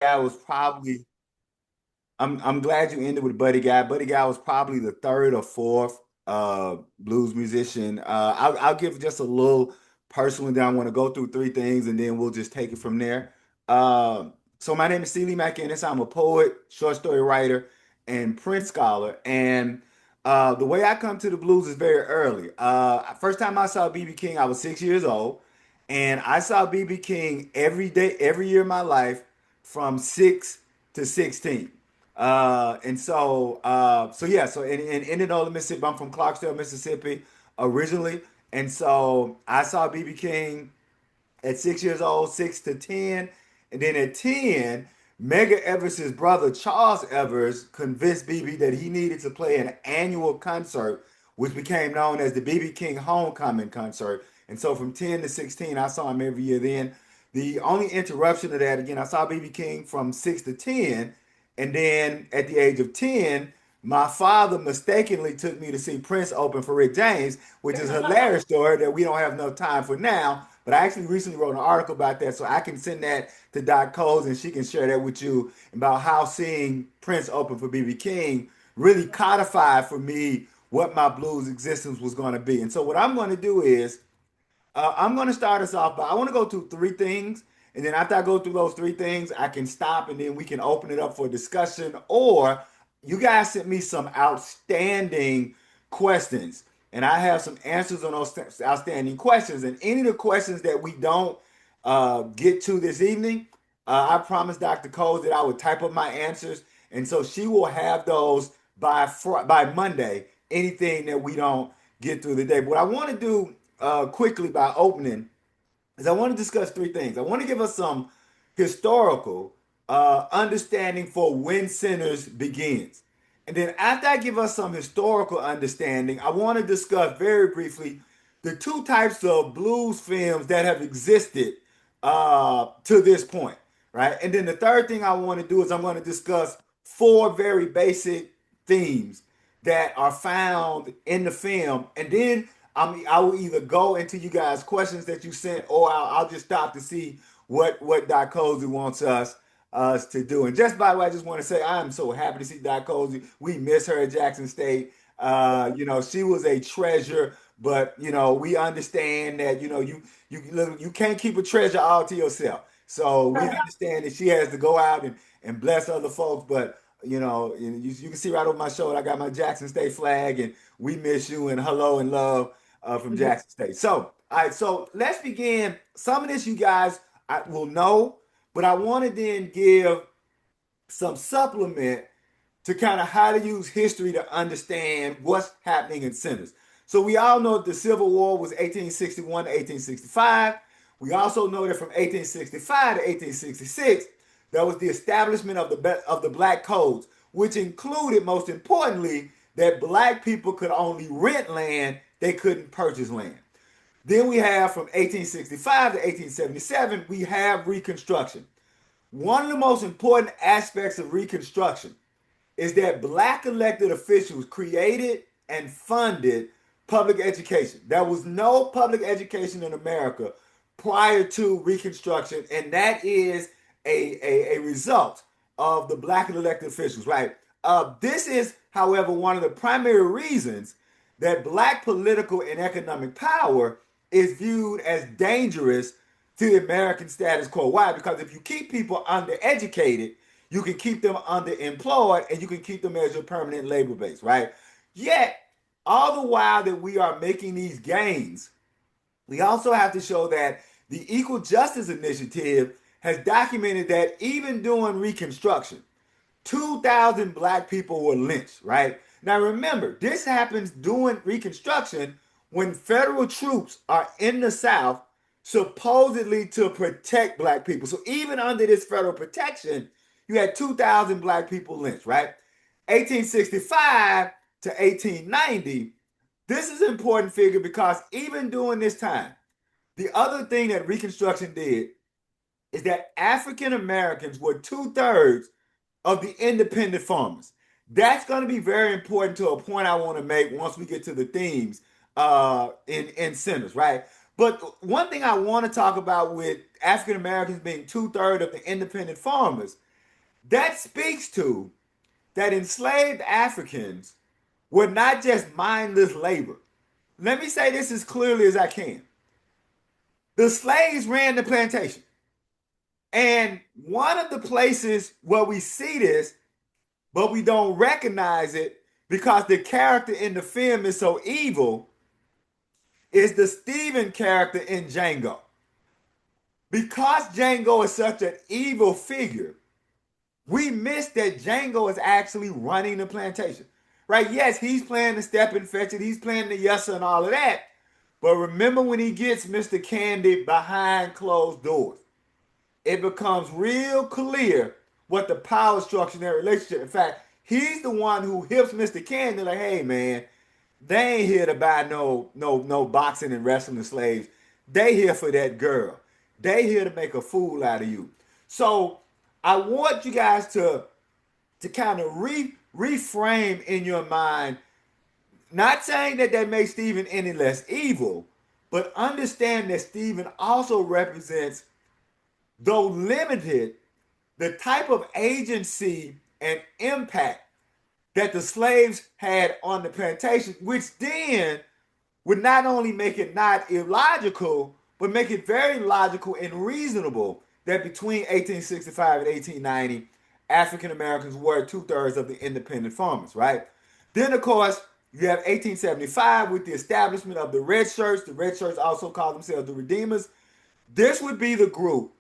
Guy was probably I'm glad you ended with Buddy Guy. Buddy Guy was probably the third or fourth blues musician. I'll give just a little personal, and then I want to go through three things, and then we'll just take it from there. So my name is Liegh McInnis. I'm a poet, short story writer, and print scholar. And the way I come to the blues is very early. First time I saw BB King, I was 6 years old, and I saw BB King every day, every year of my life, from 6 to 16. In Indianola, Mississippi. I'm from Clarksdale, Mississippi, originally, and so I saw BB King at 6 years old, 6 to 10, and then at 10, Mega Everest's brother Charles Evers convinced BB that he needed to play an annual concert, which became known as the BB King Homecoming Concert. And so from 10 to 16, I saw him every year. Then the only interruption of that, again, I saw BB King from 6 to 10, and then at the age of 10, my father mistakenly took me to see Prince open for Rick James, which is a hilarious story that we don't have no time for now. But I actually recently wrote an article about that, so I can send that to Dot Coles and she can share that with you about how seeing Prince open for BB King really codified for me what my blues existence was going to be. And so what I'm going to do is I'm going to start us off, but I want to go through three things. And then after I go through those three things, I can stop and then we can open it up for discussion. Or you guys sent me some outstanding questions, and I have some answers on those outstanding questions. And any of the questions that we don't get to this evening, I promised Dr. Coles that I would type up my answers. And so she will have those by Monday, anything that we don't get through the day. But what I want to do quickly by opening is I want to discuss three things. I want to give us some historical understanding for when Sinners begins. And then after I give us some historical understanding, I want to discuss very briefly the two types of blues films that have existed to this point, right? And then the third thing I want to do is I'm going to discuss four very basic themes that are found in the film, and then I will either go into you guys' questions that you sent, or I'll just stop to see what Doc Cozy wants us to do. And just by the way, I just want to say I am so happy to see Doc Cozy. We miss her at Jackson State. She was a treasure, but we understand that you can't keep a treasure all to yourself. So we understand that she has to go out and bless other folks, but you can see right over my shoulder, I got my Jackson State flag, and we miss you and hello and love from Jackson State. So, all right, so let's begin. Some of this you guys will know, but I want to then give some supplement to kind of how to use history to understand what's happening in centers. So we all know that the Civil War was 1861 to 1865. We also know that from 1865 to 1866, there was the establishment of the black codes, which included, most importantly, that black people could only rent land, they couldn't purchase land. Then we have from 1865 to 1877, we have Reconstruction. One of the most important aspects of Reconstruction is that black elected officials created and funded public education. There was no public education in America prior to Reconstruction, and that is a result of the black elected officials, right? This is, however, one of the primary reasons that black political and economic power is viewed as dangerous to the American status quo. Why? Because if you keep people undereducated, you can keep them underemployed and you can keep them as your permanent labor base, right? Yet, all the while that we are making these gains, we also have to show that the Equal Justice Initiative has documented that even during Reconstruction, 2,000 black people were lynched, right? Now remember, this happens during Reconstruction when federal troops are in the South supposedly to protect black people. So even under this federal protection, you had 2,000 black people lynched, right? 1865 to 1890, this is an important figure because even during this time, the other thing that Reconstruction did is that African Americans were two-thirds of the independent farmers. That's going to be very important to a point I want to make once we get to the themes in centers, right? But one thing I want to talk about with African Americans being two-thirds of the independent farmers That speaks to that enslaved Africans were not just mindless labor. Let me say this as clearly as I can. The slaves ran the plantation. And one of the places where we see this, but we don't recognize it because the character in the film is so evil, is the Stephen character in Django. Because Django is such an evil figure, we miss that Django is actually running the plantation. Right? Yes, he's playing the step and fetch it, he's playing the yesser and all of that. But remember when he gets Mr. Candy behind closed doors, it becomes real clear what the power structure in that relationship. In fact, he's the one who hips Mr. Candy like, hey man, they ain't here to buy no boxing and wrestling slaves. They here for that girl. They here to make a fool out of you. So I want you guys to kind of reframe in your mind, not saying that that makes Stephen any less evil, but understand that Stephen also represents, though limited, the type of agency and impact that the slaves had on the plantation, which then would not only make it not illogical, but make it very logical and reasonable that between 1865 and 1890, African Americans were 2/3 of the independent farmers, right? Then, of course, you have 1875 with the establishment of the red shirts. The red shirts also call themselves the Redeemers. This would be the group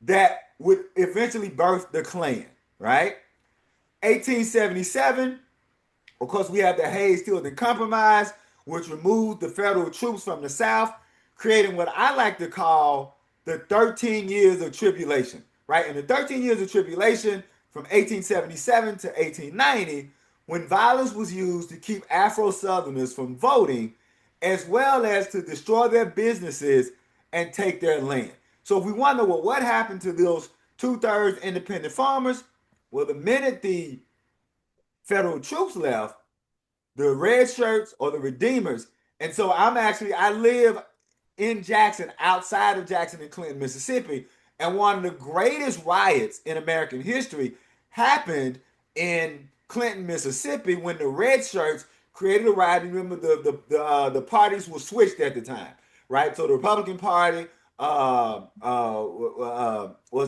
that would eventually birth the Klan, right? 1877, of course, we have the Hayes-Tilden Compromise, which removed the federal troops from the South, creating what I like to call the 13 years of tribulation, right? In the 13 years of tribulation, from 1877 to 1890, when violence was used to keep Afro-Southerners from voting, as well as to destroy their businesses and take their land. So if we wonder, well, what happened to those 2/3 independent farmers? Well, the minute the federal troops left, the red shirts or the Redeemers, and so I live in Jackson, outside of Jackson and Clinton, Mississippi, and one of the greatest riots in American history happened in Clinton, Mississippi, when the red shirts created a riot. Remember, the parties were switched at the time, right? So the Republican Party was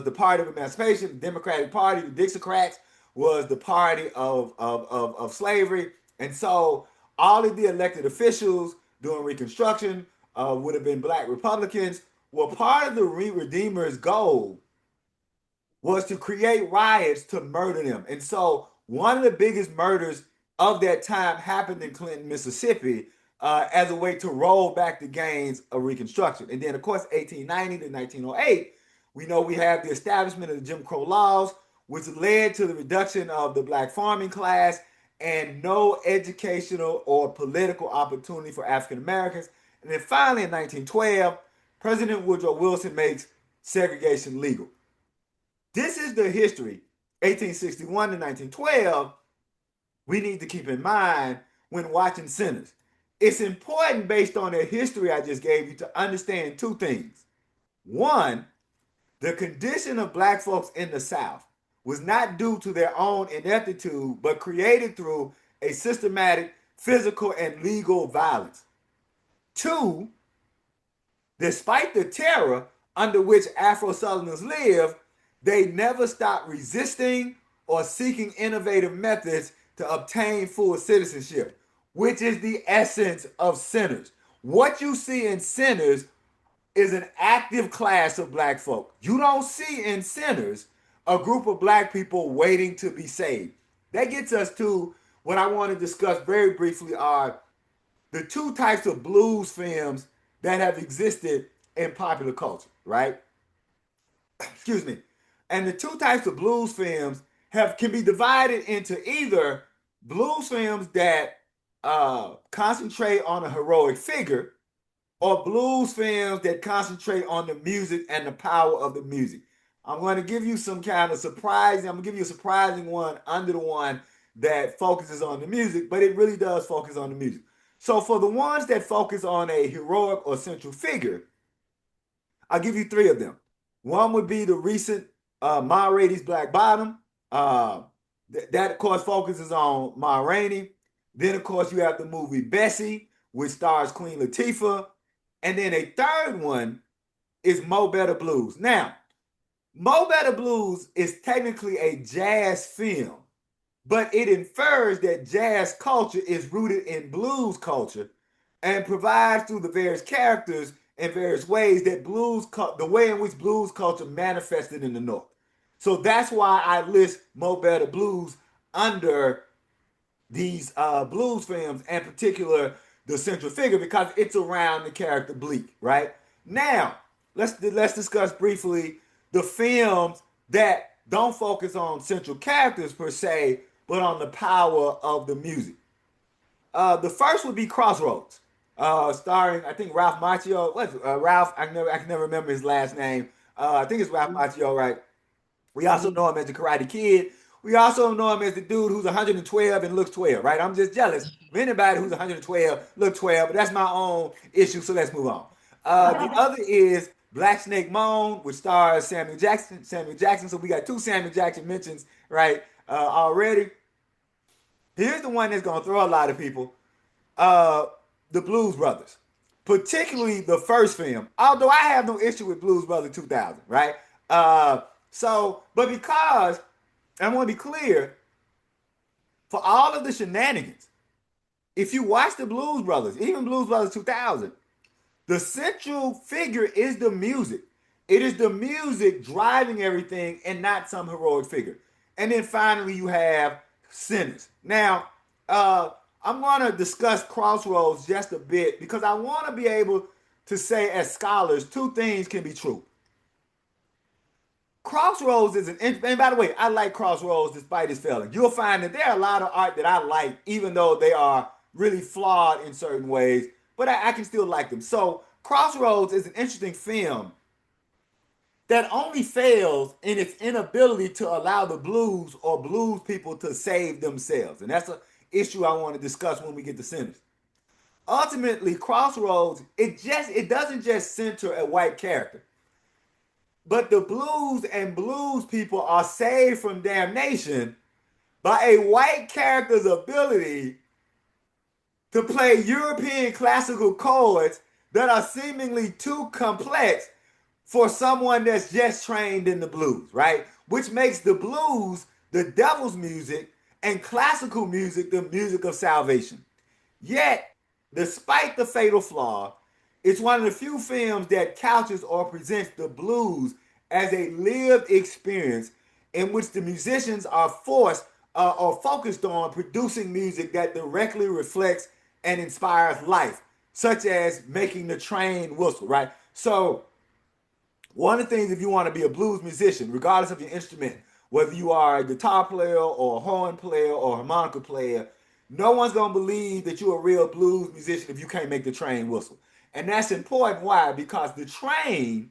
the party of emancipation. The Democratic Party, the Dixiecrats, was the party of slavery. And so all of the elected officials during Reconstruction would have been black Republicans. Well, part of the Redeemers' goal was to create riots to murder them. And so one of the biggest murders of that time happened in Clinton, Mississippi, as a way to roll back the gains of Reconstruction. And then, of course, 1890 to 1908, we know we have the establishment of the Jim Crow laws, which led to the reduction of the black farming class and no educational or political opportunity for African Americans. And then finally, in 1912, President Woodrow Wilson makes segregation legal. This is the history, 1861 to 1912, we need to keep in mind when watching Sinners. It's important, based on the history I just gave you, to understand two things. One, the condition of black folks in the South was not due to their own ineptitude, but created through a systematic physical and legal violence. Two, despite the terror under which Afro-Southerners lived, they never stopped resisting or seeking innovative methods to obtain full citizenship, which is the essence of Sinners. What you see in Sinners is an active class of black folk. You don't see in Sinners a group of black people waiting to be saved. That gets us to what I want to discuss very briefly are the two types of blues films that have existed in popular culture, right? Excuse me. And the two types of blues films can be divided into either blues films that concentrate on a heroic figure, or blues films that concentrate on the music and the power of the music. I'm going to give you some kind of surprising, I'm going to give you a surprising one under the one that focuses on the music, but it really does focus on the music. So for the ones that focus on a heroic or central figure, I'll give you three of them. One would be the recent Ma Rainey's Black Bottom. Uh, that of course focuses on Ma Rainey. Then of course you have the movie Bessie, which stars Queen Latifah, and then a third one is Mo Better Blues. Now, Mo Better Blues is technically a jazz film, but it infers that jazz culture is rooted in blues culture and provides through the various characters in various ways that the way in which blues culture manifested in the North. So that's why I list Mo Better Blues under these blues films, in particular the central figure, because it's around the character Bleak. Right now, let's discuss briefly the films that don't focus on central characters per se, but on the power of the music. The first would be Crossroads, starring I think Ralph Macchio. What's Ralph? I can never remember his last name. I think it's Ralph Macchio, right? We also know him as the Karate Kid. We also know him as the dude who's 112 and looks 12, right? I'm just jealous of anybody who's 112, look 12, but that's my own issue, so let's move on. The other is Black Snake Moan, which stars Samuel Jackson. Samuel Jackson. So we got two Samuel Jackson mentions, right, already. Here's the one that's gonna throw a lot of people. Uh, the Blues Brothers, particularly the first film. Although I have no issue with Blues Brothers 2000, right? But because I want to be clear, for all of the shenanigans, if you watch the Blues Brothers, even Blues Brothers 2000, the central figure is the music. It is the music driving everything and not some heroic figure. And then finally, you have Sinners. Now, I'm going to discuss Crossroads just a bit because I want to be able to say, as scholars, two things can be true. Crossroads is and by the way, I like Crossroads despite its failing. You'll find that there are a lot of art that I like, even though they are really flawed in certain ways, but I can still like them. So Crossroads is an interesting film that only fails in its inability to allow the blues or blues people to save themselves. And that's an issue I want to discuss when we get to Sinners. Ultimately, Crossroads, it doesn't just center a white character. But the blues and blues people are saved from damnation by a white character's ability to play European classical chords that are seemingly too complex for someone that's just trained in the blues, right? Which makes the blues the devil's music and classical music the music of salvation. Yet, despite the fatal flaw, it's one of the few films that couches or presents the blues as a lived experience in which the musicians are forced or focused on producing music that directly reflects and inspires life, such as making the train whistle, right? So, one of the things, if you want to be a blues musician, regardless of your instrument, whether you are a guitar player or a horn player or a harmonica player, no one's going to believe that you're a real blues musician if you can't make the train whistle. And that's important. Why? Because the train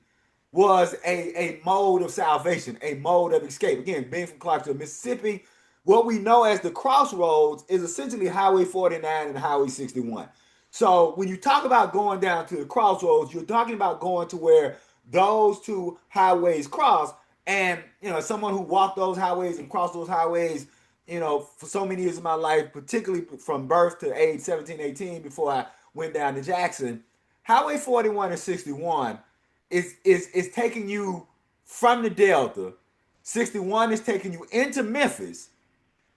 was a mode of salvation, a mode of escape. Again, being from Clarksville, Mississippi, what we know as the crossroads is essentially Highway 49 and Highway 61. So when you talk about going down to the crossroads, you're talking about going to where those two highways cross. And, someone who walked those highways and crossed those highways, for so many years of my life, particularly from birth to age 17, 18, before I went down to Jackson, Highway 41 and 61 is taking you from the Delta. 61 is taking you into Memphis,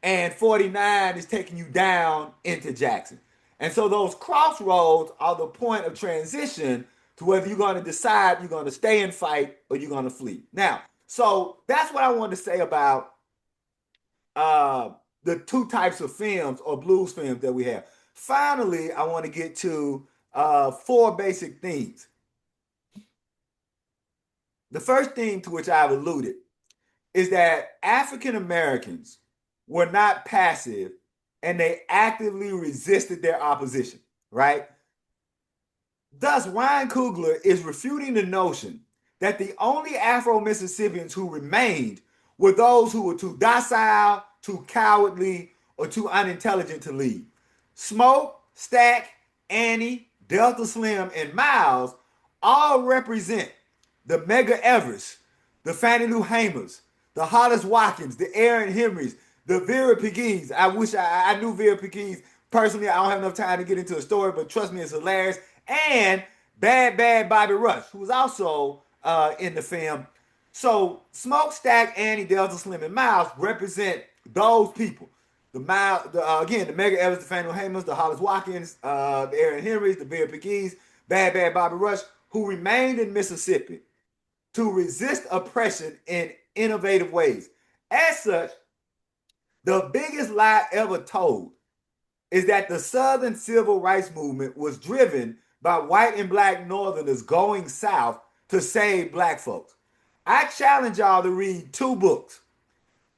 and 49 is taking you down into Jackson. And so those crossroads are the point of transition to whether you're going to decide you're going to stay and fight or you're going to flee. Now, so that's what I wanted to say about the two types of films or blues films that we have. Finally, I want to get to four basic themes. The first theme to which I've alluded is that African Americans were not passive and they actively resisted their opposition, right? Thus, Ryan Coogler is refuting the notion that the only afro-Mississippians who remained were those who were too docile, too cowardly, or too unintelligent to lead. Smoke, Stack, Annie, Delta Slim, and Miles all represent the Medgar Evers, the Fannie Lou Hamers, the Hollis Watkins, the Aaron Henrys, the Vera Pegues. I wish I knew Vera Pegues personally. I don't have enough time to get into a story, but trust me, it's hilarious. And Bad Bobby Rush, who was also in the film. So Smokestack, Annie, Delta Slim, and Miles represent those people. Again, the Mega Evans, the Faneuil Hamers, the Hollis Watkins, the Aaron Henrys, the Vera Pegues, Bad Bobby Rush, who remained in Mississippi to resist oppression in innovative ways. As such, the biggest lie ever told is that the Southern Civil Rights Movement was driven by white and black Northerners going south to save black folks. I challenge y'all to read two books.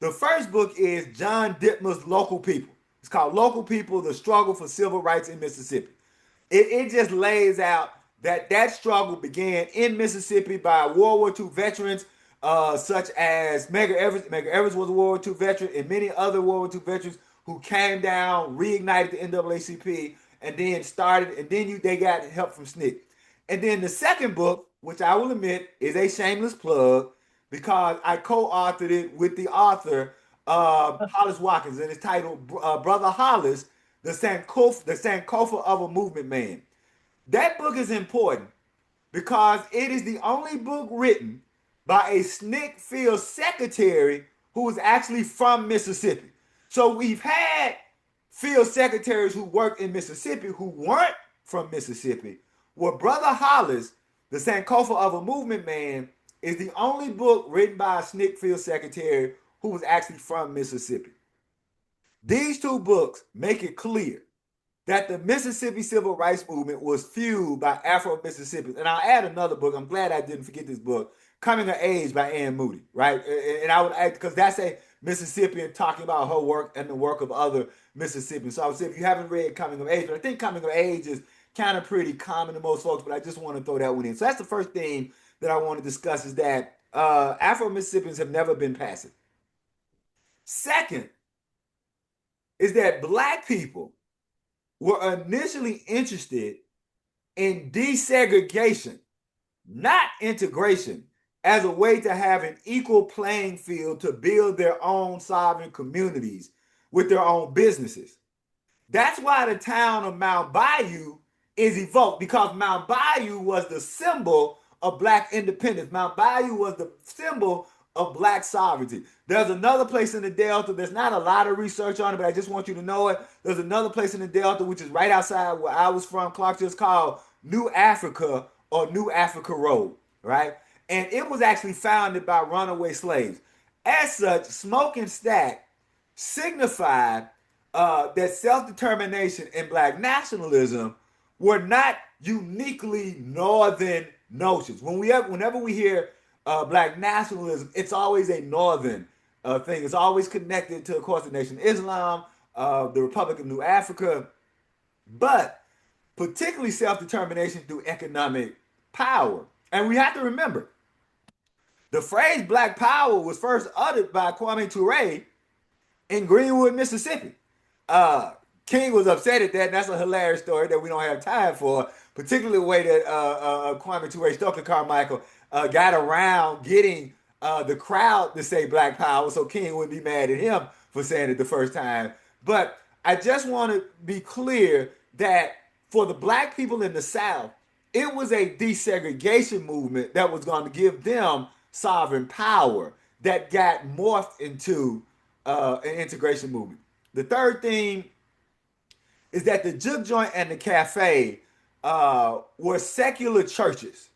The first book is John Dittmer's Local People. It's called Local People, The Struggle for Civil Rights in Mississippi. It just lays out that struggle began in Mississippi by World War II veterans, such as Medgar Evers. Medgar Evers was a World War II veteran, and many other World War II veterans who came down, reignited the NAACP, and then they got help from SNCC. And then the second book, which I will admit is a shameless plug, because I co-authored it with the author Hollis Watkins, and it's titled Brother Hollis, the Sankofa of a Movement Man. That book is important because it is the only book written by a SNCC field secretary who was actually from Mississippi. So we've had field secretaries who worked in Mississippi who weren't from Mississippi. Well, Brother Hollis, the Sankofa of a Movement Man, is the only book written by a SNCC field secretary who was actually from Mississippi. These two books make it clear that the Mississippi Civil Rights Movement was fueled by Afro-Mississippians. And I'll add another book. I'm glad I didn't forget this book, Coming of Age by Ann Moody, right? And I would add, because that's a Mississippian talking about her work and the work of other Mississippians. So I would say if you haven't read Coming of Age, but I think Coming of Age is kind of pretty common to most folks, but I just want to throw that one in. So that's the first thing that I want to discuss, is that Afro-Mississippians have never been passive. Second is that black people were initially interested in desegregation, not integration, as a way to have an equal playing field to build their own sovereign communities with their own businesses. That's why the town of Mount Bayou is evoked, because Mount Bayou was the symbol of black independence. Mount Bayou was the symbol of black sovereignty. There's another place in the Delta, there's not a lot of research on it, but I just want you to know it. There's another place in the Delta, which is right outside where I was from, Clarksville, called New Africa, or New Africa Road, right? And it was actually founded by runaway slaves. As such, Smoke and Stack signified that self-determination and black nationalism were not uniquely northern notions. Whenever we hear black nationalism, it's always a northern thing. It's always connected to, of course, the Nation of Islam, the Republic of New Africa, but particularly self-determination through economic power. And we have to remember, the phrase Black Power was first uttered by Kwame Ture in Greenwood, Mississippi. King was upset at that, and that's a hilarious story that we don't have time for, particularly the way that Kwame Ture, Stokely Carmichael, got around getting the crowd to say Black Power, so King wouldn't be mad at him for saying it the first time. But I just want to be clear that for the black people in the South, it was a desegregation movement that was going to give them sovereign power that got morphed into an integration movement. The third thing is that the Juke Joint and the Cafe were secular churches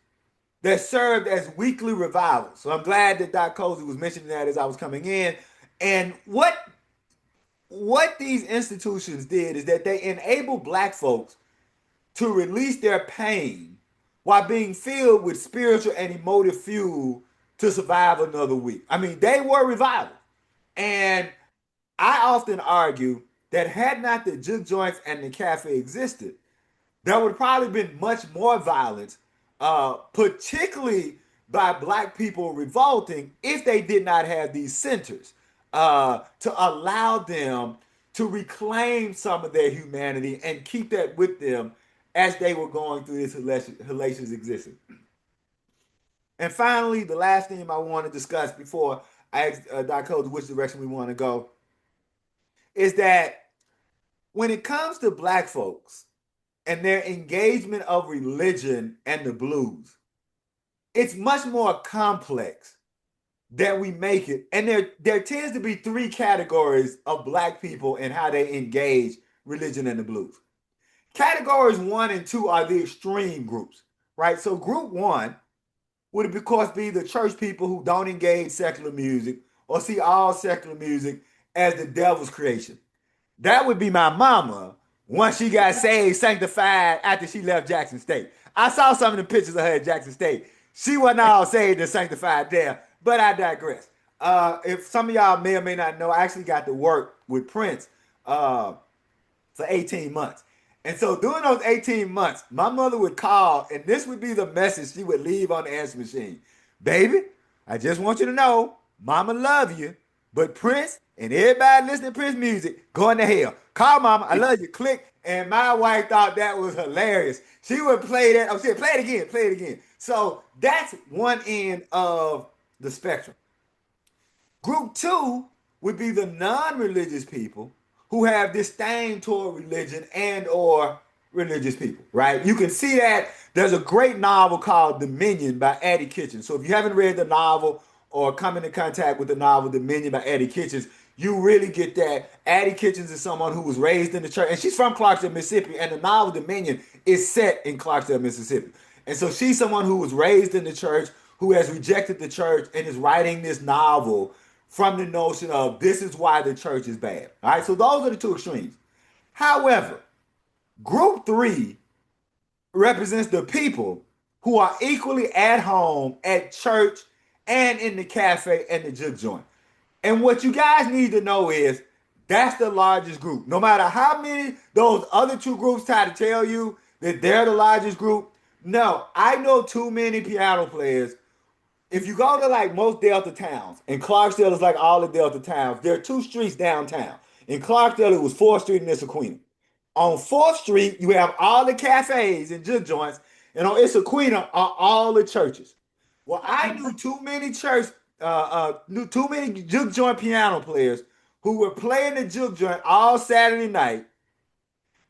that served as weekly revivals. So I'm glad that Doc Cosey was mentioning that as I was coming in. And what these institutions did is that they enabled black folks to release their pain while being filled with spiritual and emotive fuel to survive another week. I mean, they were revivals. And I often argue that had not the Juke Joints and the Cafe existed, there would probably been much more violence, particularly by black people revolting, if they did not have these centers to allow them to reclaim some of their humanity and keep that with them as they were going through this hellacious existence. And finally, the last thing I want to discuss before I asked Dr. Cody which direction we want to go, is that when it comes to black folks and their engagement of religion and the blues, it's much more complex than we make it. And there tends to be three categories of black people and how they engage religion and the blues. Categories one and two are the extreme groups, right? So group one would of course be the church people who don't engage secular music or see all secular music as the devil's creation. That would be my mama once she got saved, sanctified after she left Jackson State. I saw some of the pictures of her at Jackson State. She wasn't all saved and sanctified there, but I digress. If some of y'all may or may not know, I actually got to work with Prince for 18 months. And so during those 18 months, my mother would call, and this would be the message she would leave on the answer machine. Baby, I just want you to know, mama love you, but Prince and everybody listening to Prince music, going to hell. Call mama, I love you, click. And my wife thought that was hilarious. She would play that, she said, play it again, play it again. So that's one end of the spectrum. Group two would be the non-religious people who have disdain toward religion and or religious people, right? You can see that there's a great novel called Dominion by Addie Kitchens. So if you haven't read the novel or come into contact with the novel Dominion by Addie Kitchens, you really get that. Addie Kitchens is someone who was raised in the church, and she's from Clarksville, Mississippi, and the novel Dominion is set in Clarksville, Mississippi. And so she's someone who was raised in the church, who has rejected the church, and is writing this novel from the notion of this is why the church is bad. All right, so those are the two extremes. However, group three represents the people who are equally at home at church and in the cafe and the juke joint. And what you guys need to know is that's the largest group. No matter how many those other two groups try to tell you that they're the largest group, no, I know too many piano players. If you go to like most Delta towns, and Clarksville is like all the Delta towns, there are two streets downtown. In Clarksville, it was 4th Street and Issaquena. On 4th Street, you have all the cafes and juke joints, and on Issaquena are all the churches. Well, I knew too many juke joint piano players who were playing the juke joint all Saturday night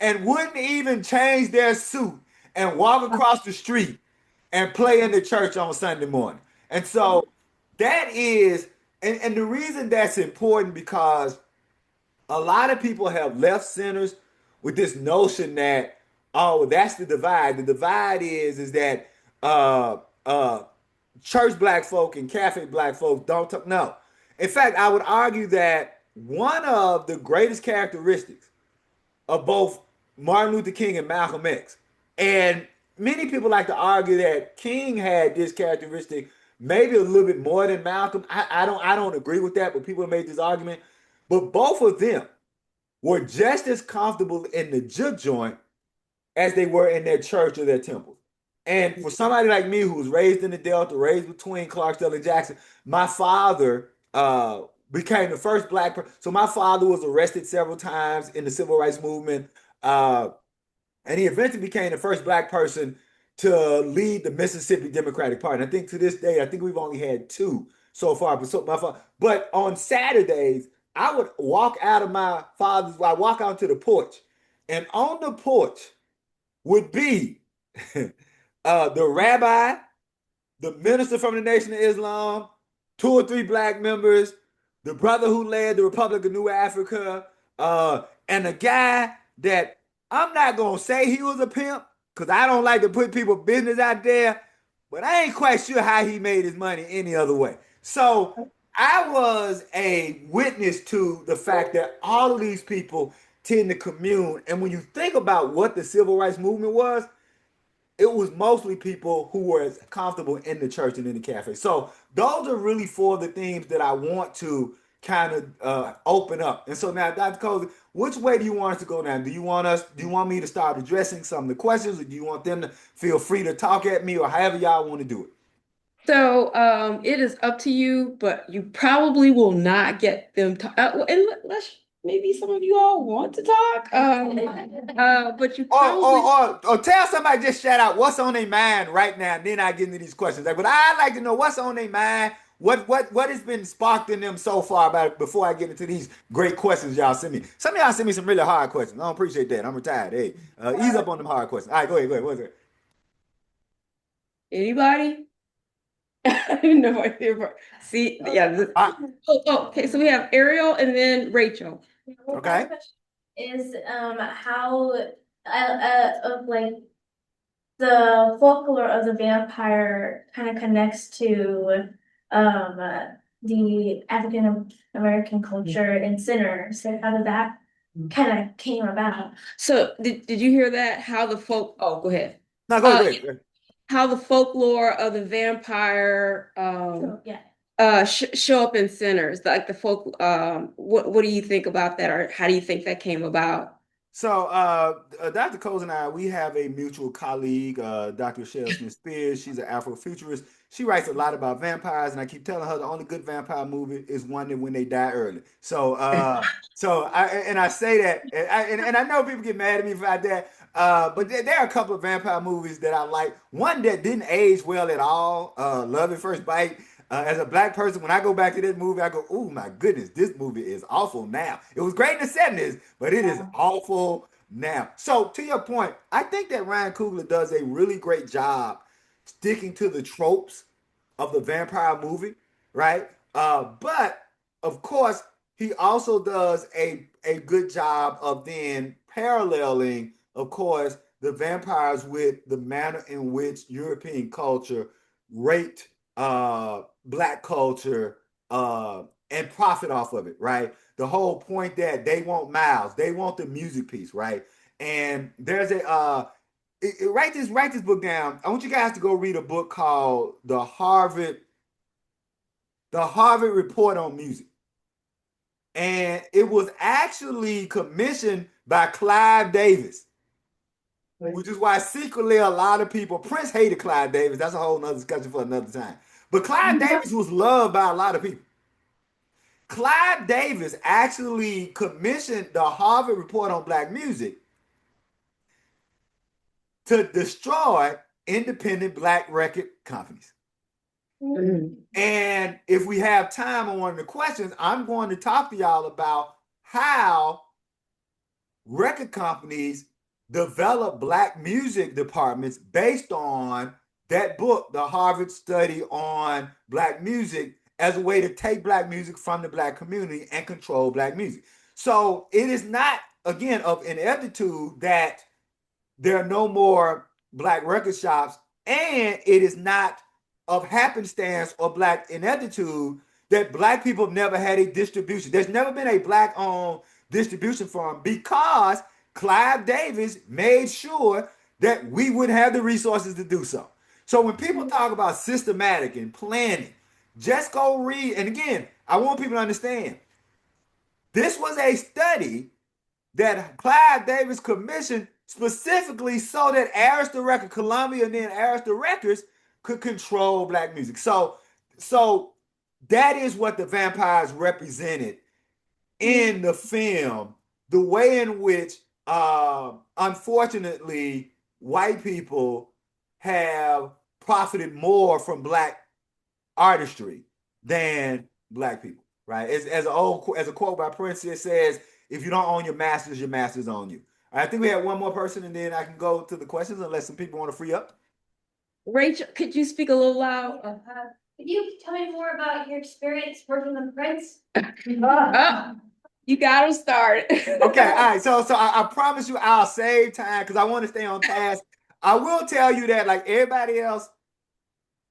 and wouldn't even change their suit and walk across the street and play in the church on Sunday morning. And so that is, and the reason that's important because a lot of people have left centers with this notion that, oh, that's the divide. The divide is that uh, uh, church black folk and cafe black folk don't talk. No. In fact, I would argue that one of the greatest characteristics of both Martin Luther King and Malcolm X, and many people like to argue that King had this characteristic maybe a little bit more than Malcolm. I don't agree with that, but people have made this argument. But both of them were just as comfortable in the juke joint as they were in their church or their temple. And for somebody like me who was raised in the Delta, raised between Clarksville and Jackson, my father became the first black person. So my father was arrested several times in the civil rights movement. And he eventually became the first black person to lead the Mississippi Democratic Party. And I think to this day, I think we've only had two so far. But on Saturdays, I would walk out of my father's, I walk out to the porch, and on the porch would be the rabbi, the minister from the Nation of Islam, 2 or 3 black members, the brother who led the Republic of New Africa, and a guy that I'm not going to say he was a pimp because I don't like to put people's business out there, but I ain't quite sure how he made his money any other way. So I was a witness to the fact that all of these people tend to commune. And when you think about what the civil rights movement was, it was mostly people who were as comfortable in the church and in the cafe. So those are really 4 of the themes that I want to kind of open up. And so now, Dr. Cosey, which way do you want us to go now? Do you want me to start addressing some of the questions, or do you want them to feel free to talk at me, or however y'all want to do it? So it is up to you, but you probably will not get them to, and let's maybe some of you all want to talk, but you probably Or tell somebody, just shout out what's on their mind right now, and then I get into these questions. Like, but I like to know what's on their mind. what has been sparked in them so far about it before I get into these great questions y'all send me? Some of y'all send me some really hard questions. I don't appreciate that. I'm retired. Hey, ease up on them hard questions. All right, go ahead, go ahead. What's it? Anybody? No idea. See, yeah. All right, Okay. So we have Ariel and then Rachel. Well, my okay. question is how of like the folklore of the vampire kind of connects to the African American culture in Sinners. So how did that kind of came about? So did you hear that? How the folk? Oh, go ahead. No, go ahead, go ahead. Go ahead. How the folklore of the vampire So, yeah. show up in Sinners, like the folk. What do you think about that, or how do you think that came about? So, Dr. Coles and I, we have a mutual colleague, Dr. Shell Smith Spears. She's an Afrofuturist. She writes a lot about vampires, and I keep telling her the only good vampire movie is one that when they die early. So, I say that, and I know people get mad at me about that. But there are a couple of vampire movies that I like. One that didn't age well at all, Love at First Bite. As a black person, when I go back to this movie, I go, "Oh my goodness, this movie is awful now." It was great in the '70s, but it is awful now. So, to your point, I think that Ryan Coogler does a really great job sticking to the tropes of the vampire movie, right? But of course, he also does a good job of then paralleling, of course, the vampires with the manner in which European culture raped black culture and profit off of it, right? The whole point that they want mouths, they want the music piece, right? And there's a write this book down. I want you guys to go read a book called The Harvard Report on Music. And it was actually commissioned by Clive Davis, which is why secretly a lot of people, Prince hated Clive Davis. That's a whole nother discussion for another time. But Clive Davis was loved by a lot of people. Clive Davis actually commissioned the Harvard Report on Black Music to destroy independent black record companies. Mm-hmm. And if we have time on one of the questions, I'm going to talk to y'all about how record companies develop black music departments based on that book, the Harvard Study on Black Music, as a way to take black music from the black community and control black music. So it is not, again, of ineptitude that there are no more black record shops, and it is not of happenstance or black ineptitude that black people have never had a distribution. There's never been a black-owned distribution firm because Clive Davis made sure that we would have the resources to do so. So when people talk about systematic and planning, just go read. And again, I want people to understand, this was a study that Clive Davis commissioned specifically so that Arista Records, Columbia, and then Arista Records could control black music. So that is what the vampires represented in the film. The way in which, unfortunately, white people have profited more from black artistry than black people, right? As a quote by Prince, it says, "If you don't own your masters own you." I think we have one more person, and then I can go to the questions unless some people want to free up. Rachel, could you speak a little loud? Could you tell me more about your experience working with Prince? You got to start. Okay, all right. So I promise you I'll save time because I want to stay on task. I will tell you that, like everybody else,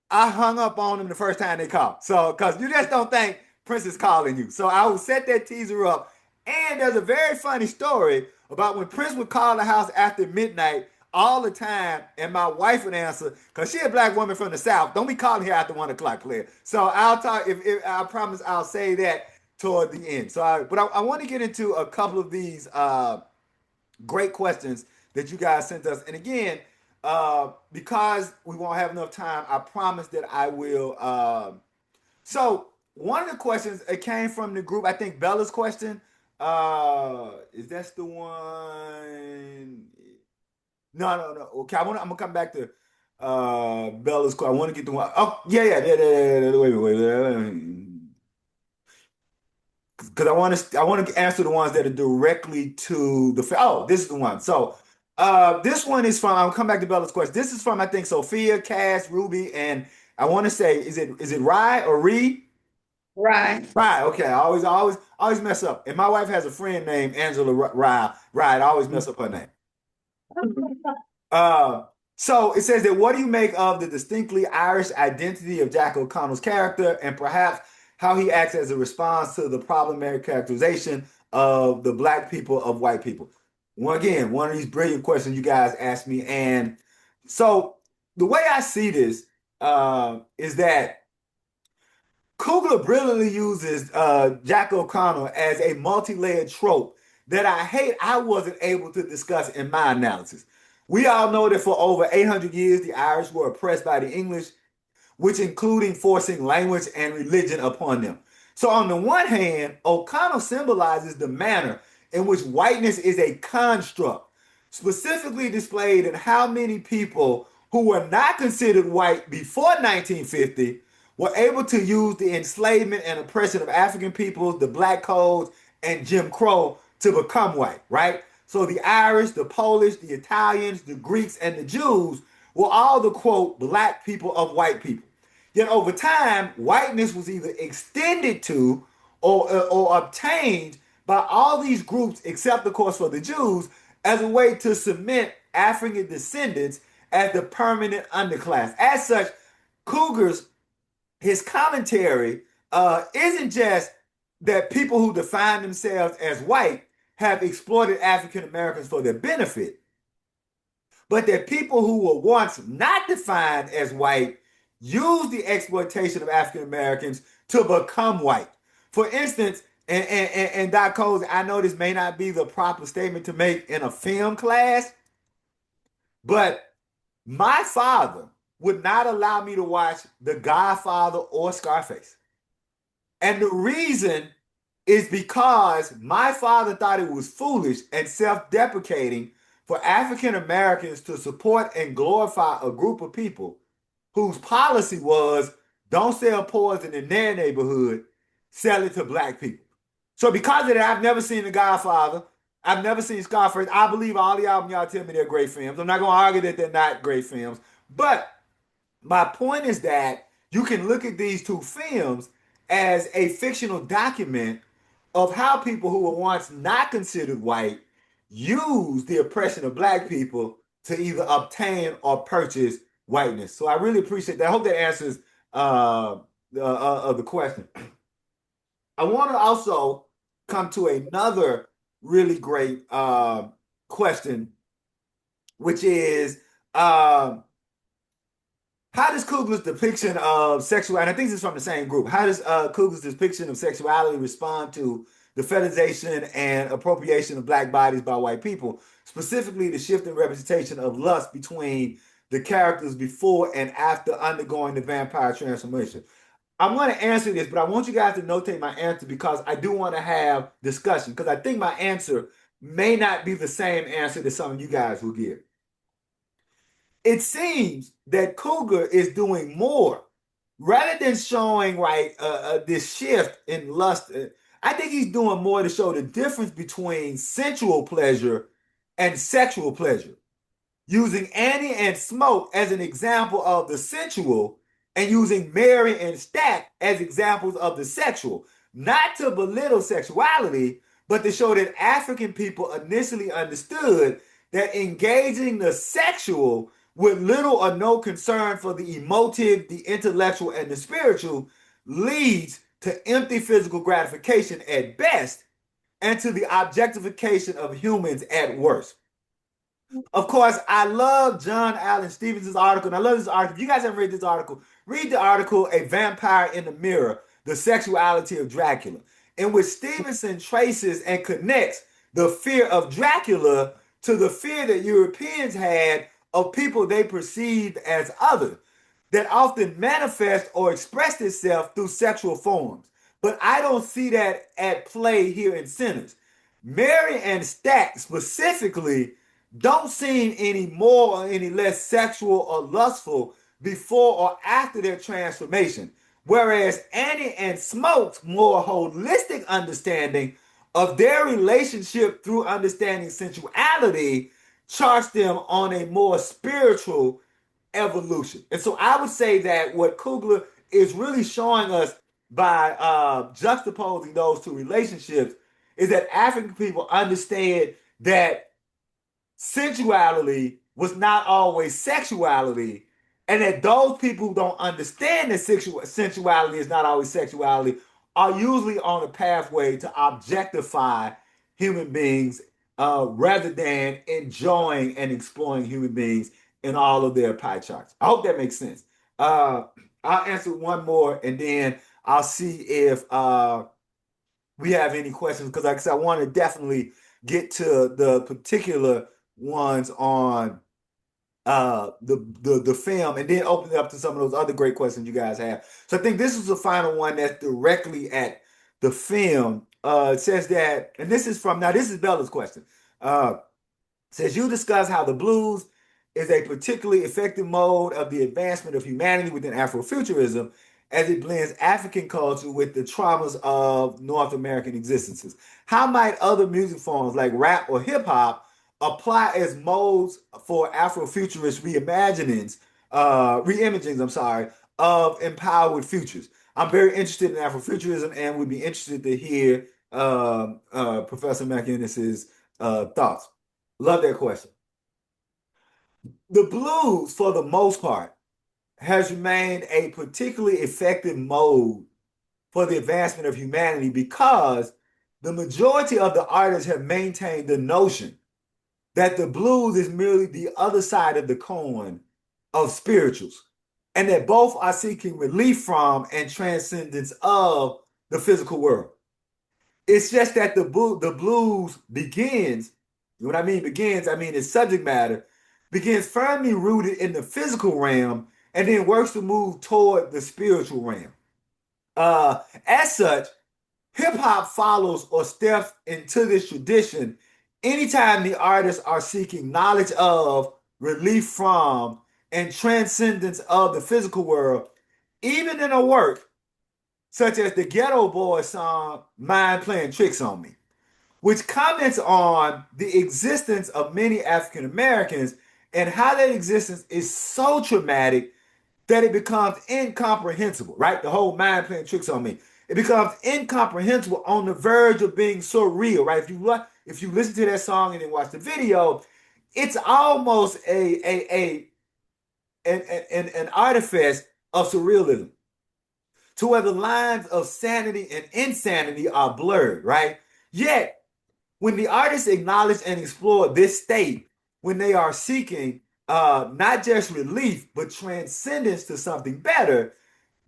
I hung up on them the first time they called. So, because you just don't think Prince is calling you. So I will set that teaser up. And there's a very funny story about when Prince would call the house after midnight all the time, and my wife would answer, because she a black woman from the South. Don't be calling here after 1 o'clock, player. So I'll talk, if I promise I'll say that toward the end. So I want to get into a couple of these great questions that you guys sent us. And again, because we won't have enough time, I promise that I will. So one of the questions, it came from the group. I think Bella's question. Is that the one? No. Okay, I'm gonna come back to. Bella's question. I want to get the one. Oh, yeah. Wait. Because I want to answer the ones that are directly to the. Oh, this is the one. So, this one is from. I'll come back to Bella's question. This is from I think Sophia, Cass, Ruby, and I want to say is it Rye or Ree? Right. Rye. Okay, I always mess up. And my wife has a friend named Angela Rye. Rye. I always mess up her name. Uh, so it says that what do you make of the distinctly Irish identity of Jack O'Connell's character and perhaps how he acts as a response to the problematic characterization of the black people of white people? One of these brilliant questions you guys asked me. And so the way I see this is that Coogler brilliantly uses Jack O'Connell as a multi-layered trope that I hate I wasn't able to discuss in my analysis. We all know that for over 800 years, the Irish were oppressed by the English, which including forcing language and religion upon them. So on the one hand, O'Connell symbolizes the manner in which whiteness is a construct, specifically displayed in how many people who were not considered white before 1950 were able to use the enslavement and oppression of African peoples, the black codes, and Jim Crow to become white, right? So the Irish, the Polish, the Italians, the Greeks, and the Jews were all the quote black people of white people. Yet over time, whiteness was either extended to or obtained by all these groups, except of course for the Jews, as a way to cement African descendants as the permanent underclass. As such, Cougars his commentary isn't just that people who define themselves as white have exploited African Americans for their benefit, but that people who were once not defined as white use the exploitation of African Americans to become white. For instance, and Doc Coles, I know this may not be the proper statement to make in a film class, but my father would not allow me to watch The Godfather or Scarface. And the reason is because my father thought it was foolish and self deprecating for African Americans to support and glorify a group of people whose policy was don't sell poison in their neighborhood, sell it to black people. So, because of that, I've never seen The Godfather. I've never seen Scarface. I believe all the albums y'all tell me they're great films. I'm not going to argue that they're not great films. But my point is that you can look at these two films as a fictional document of how people who were once not considered white use the oppression of black people to either obtain or purchase whiteness. So I really appreciate that. I hope that answers the question. I want to also come to another really great question, which is how does Coogler's depiction of sexuality, and I think this is from the same group, how does Coogler's depiction of sexuality respond to the fetishization and appropriation of black bodies by white people, specifically the shift in representation of lust between the characters before and after undergoing the vampire transformation? I'm going to answer this, but I want you guys to notate my answer because I do want to have discussion because I think my answer may not be the same answer that some of you guys will give. It seems that Coogler is doing more rather than showing this shift in lust. I think he's doing more to show the difference between sensual pleasure and sexual pleasure, using Annie and Smoke as an example of the sensual and using Mary and Stack as examples of the sexual, not to belittle sexuality, but to show that African people initially understood that engaging the sexual with little or no concern for the emotive, the intellectual, and the spiritual leads to empty physical gratification at best and to the objectification of humans at worst. Of course, I love John Allen Stevens' article, and I love this article. If you guys haven't read this article, read the article, A Vampire in the Mirror, The Sexuality of Dracula, in which Stevenson traces and connects the fear of Dracula to the fear that Europeans had of people they perceived as other, that often manifest or express itself through sexual forms. But I don't see that at play here in Sinners. Mary and Stack specifically don't seem any more or any less sexual or lustful before or after their transformation. Whereas Annie and Smoke's more holistic understanding of their relationship through understanding sensuality charts them on a more spiritual evolution. And so I would say that what Coogler is really showing us by juxtaposing those two relationships is that African people understand that sensuality was not always sexuality, and that those people who don't understand that sensuality is not always sexuality are usually on a pathway to objectify human beings rather than enjoying and exploring human beings in all of their pie charts. I hope that makes sense. I'll answer one more and then I'll see if we have any questions because, like I said, I want to definitely get to the particular ones on the film and then open it up to some of those other great questions you guys have. So I think this is the final one that's directly at the film. It says that, and this is from, now this is Bella's question. Says you discuss how the blues is a particularly effective mode of the advancement of humanity within Afrofuturism as it blends African culture with the traumas of North American existences. How might other music forms like rap or hip hop apply as modes for Afrofuturist reimagings, of empowered futures? I'm very interested in Afrofuturism and would be interested to hear Professor McInnis's thoughts. Love that question. The blues, for the most part, has remained a particularly effective mode for the advancement of humanity because the majority of the artists have maintained the notion that the blues is merely the other side of the coin of spirituals, and that both are seeking relief from and transcendence of the physical world. It's just that the blues begins, what I mean begins, I mean its subject matter, begins firmly rooted in the physical realm and then works to move toward the spiritual realm. As such, hip hop follows or steps into this tradition anytime the artists are seeking knowledge of, relief from, and transcendence of the physical world, even in a work such as the Ghetto Boy song Mind Playing Tricks on Me, which comments on the existence of many African Americans and how that existence is so traumatic that it becomes incomprehensible, right? The whole mind playing tricks on me. It becomes incomprehensible on the verge of being surreal, right? If you listen to that song and then watch the video, it's almost an artifice of surrealism to where the lines of sanity and insanity are blurred, right? Yet, when the artists acknowledge and explore this state, when they are seeking not just relief, but transcendence to something better,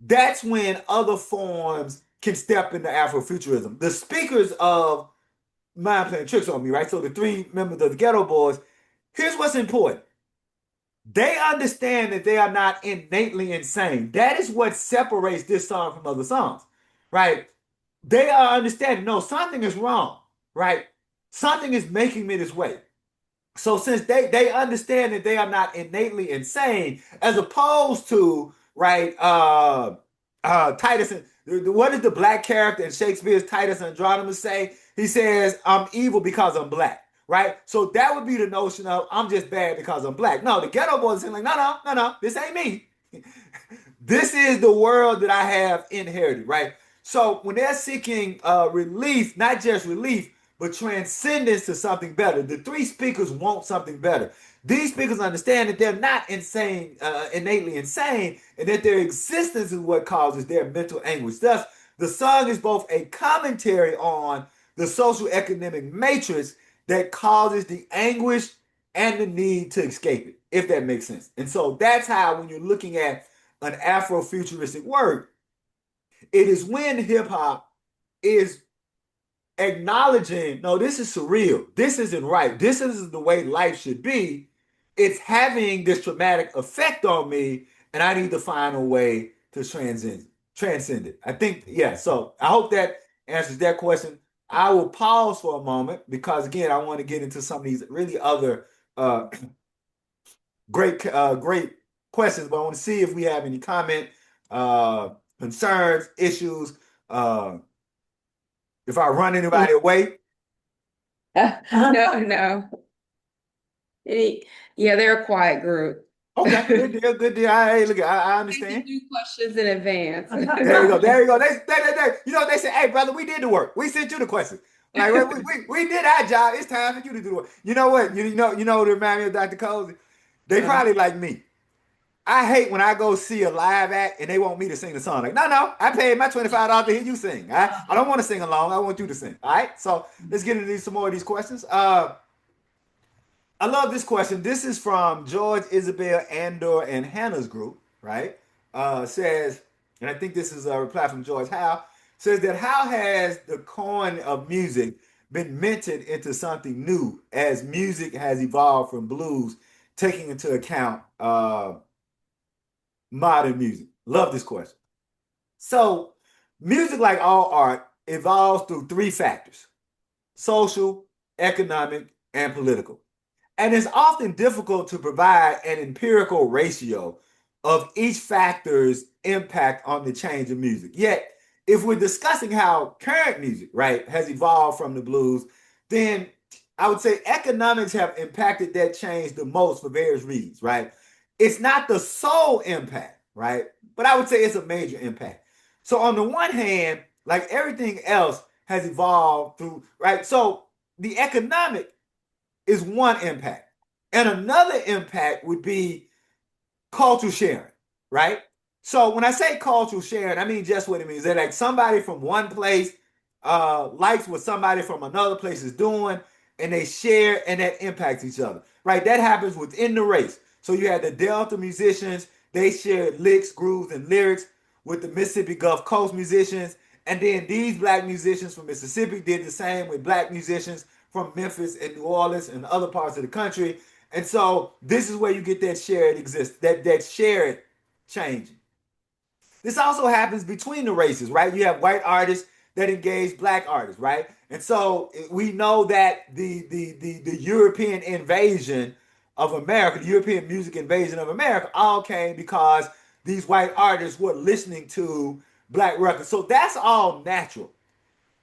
that's when other forms can step into Afrofuturism. The speakers of Mind Playing Tricks on Me, right? So the three members of the Ghetto Boys, here's what's important. They understand that they are not innately insane. That is what separates this song from other songs, right? They are understanding, no, something is wrong, right? Something is making me this way. So since they understand that they are not innately insane, as opposed to right, Titus, what does the black character in Shakespeare's Titus Andronicus say? He says, "I'm evil because I'm black." Right? So that would be the notion of I'm just bad because I'm black. No, the Ghetto Boys are saying like, no, this ain't me. This is the world that I have inherited, right? So when they're seeking relief, not just relief, but transcendence to something better, the three speakers want something better. These speakers understand that they're not insane, innately insane, and that their existence is what causes their mental anguish. Thus, the song is both a commentary on the social economic matrix that causes the anguish and the need to escape it, if that makes sense. And so that's how, when you're looking at an Afrofuturistic work, it is when hip hop is acknowledging, no, this is surreal. This isn't right. This isn't the way life should be. It's having this traumatic effect on me, and I need to find a way to transcend it. I think, yeah. So I hope that answers that question. I will pause for a moment because, again, I want to get into some of these really other Uh, great questions, but I want to see if we have any comment, uh, concerns, issues. Uh, if I run anybody away, No, no. Yeah, they're a quiet group. okay, good deal, good deal. Hey, look, I They can understand. do questions in advance. There you go, there you go. You know, they say, hey, brother, we did the work. We sent you the questions. Like we did our job. It's time for you to do the work. You know what? You know what remind me of Dr. Cozy? They probably like me. I hate when I go see a live act and they want me to sing the song. Like, no, I paid my $25 to hear you sing. I don't want to sing along. I want you to sing. All right. So let's get into some more of these questions. I love this question. This is from George, Isabel, Andor, and Hannah's group, right? Says, and I think this is a reply from George Howe, says that how has the coin of music been minted into something new as music has evolved from blues, taking into account modern music? Love this question. So, music, like all art, evolves through three factors: social, economic, and political. And it's often difficult to provide an empirical ratio of each factor's impact on the change of music. Yet, if we're discussing how current music, right, has evolved from the blues, then I would say economics have impacted that change the most for various reasons, right? It's not the sole impact, right? But I would say it's a major impact. So on the one hand, like everything else has evolved through, right? So the economic is one impact. And another impact would be cultural sharing, right? So when I say cultural sharing, I mean just what it means. That like somebody from one place likes what somebody from another place is doing, and they share, and that impacts each other, right? That happens within the race. So you had the Delta musicians; they shared licks, grooves, and lyrics with the Mississippi Gulf Coast musicians, and then these black musicians from Mississippi did the same with black musicians from Memphis and New Orleans and other parts of the country. And so this is where you get that shared exist, that shared changing. This also happens between the races, right? You have white artists that engage black artists, right? And so we know that the European invasion of America, the European music invasion of America, all came because these white artists were listening to black records. So that's all natural.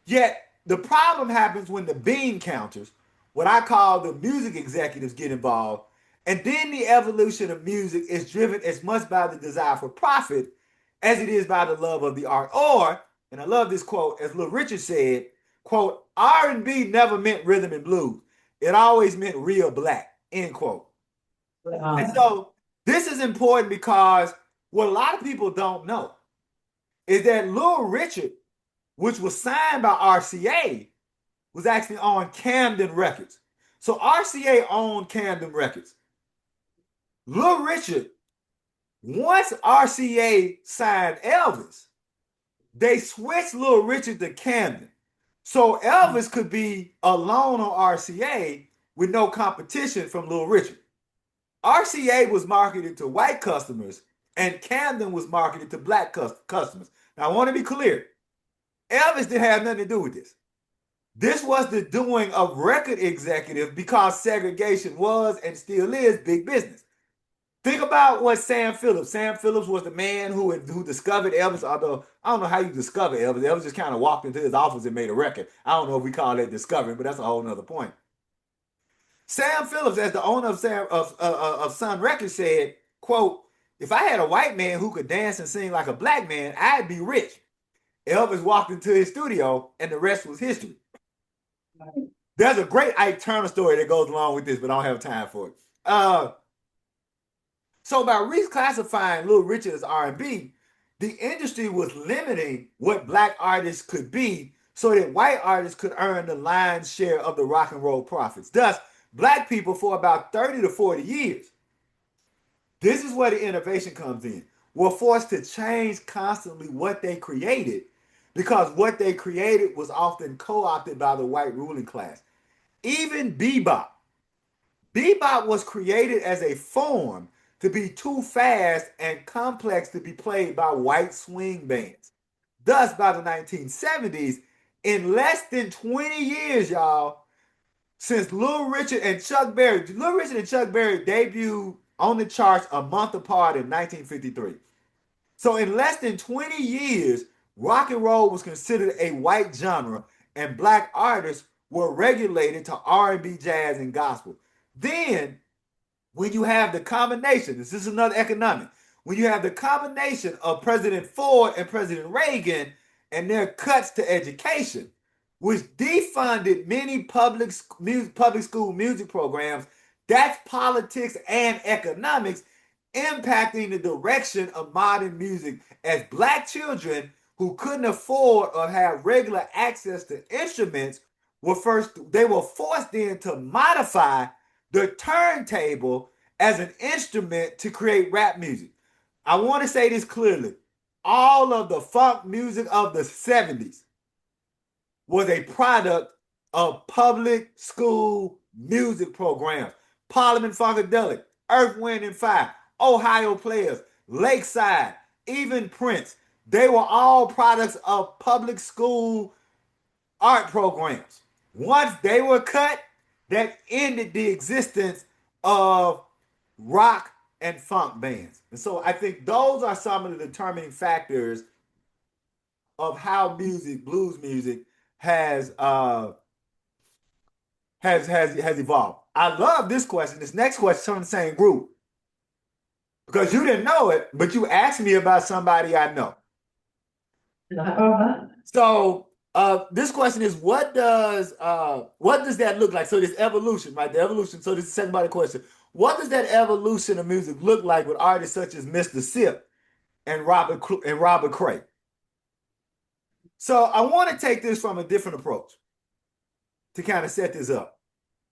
Yet the problem happens when the bean counters, what I call the music executives, get involved. And then the evolution of music is driven as much by the desire for profit as it is by the love of the art. Or, and I love this quote, as Little Richard said, quote, R&B never meant rhythm and blues. It always meant real black, end quote. And so this is important because what a lot of people don't know is that Little Richard, which was signed by RCA, was actually on Camden Records. So RCA owned Camden Records. Little Richard, once RCA signed Elvis, they switched Little Richard to Camden. So Elvis could be alone on RCA with no competition from Little Richard. RCA was marketed to white customers and Camden was marketed to black customers. Now I want to be clear. Elvis didn't have nothing to do with this. This was the doing of record executive because segregation was and still is big business. Think about what Sam Phillips. Sam Phillips was the man who discovered Elvis. Although I don't know how you discover Elvis. Elvis just kind of walked into his office and made a record. I don't know if we call that discovering, but that's a whole nother point. Sam Phillips, as the owner of Sun Records, said, "quote If I had a white man who could dance and sing like a black man, I'd be rich." Elvis walked into his studio, and the rest was history. There's a great Ike Turner story that goes along with this, but I don't have time for it. So by reclassifying Little Richard as R&B, the industry was limiting what black artists could be so that white artists could earn the lion's share of the rock and roll profits. Thus, black people for about 30 to 40 years, this is where the innovation comes in, were forced to change constantly what they created because what they created was often co-opted by the white ruling class. Even bebop. Bebop was created as a form to be too fast and complex to be played by white swing bands. Thus, by the 1970s, in less than 20 years, y'all, since Little Richard and Chuck Berry debuted on the charts a month apart in 1953. So in less than 20 years, rock and roll was considered a white genre, and black artists were regulated to R&B, jazz, and gospel. Then, when you have the combination, this is another economic, when you have the combination of President Ford and President Reagan and their cuts to education, which defunded many public school music programs, that's politics and economics impacting the direction of modern music as black children who couldn't afford or have regular access to instruments were forced then to modify the turntable as an instrument to create rap music. I want to say this clearly. All of the funk music of the 70s was a product of public school music programs. Parliament Funkadelic, Earth, Wind, and Fire, Ohio Players, Lakeside, even Prince. They were all products of public school art programs. Once they were cut, that ended the existence of rock and funk bands. And so I think those are some of the determining factors of how blues music has evolved. I love this question. This next question from the same group. Because you didn't know it, but you asked me about somebody I know. So this question is, what does that look like? So this evolution, right? The evolution. So this is the second part of the question. What does that evolution of music look like with artists such as Mr. Sip and Robert Cray? So I want to take this from a different approach to kind of set this up.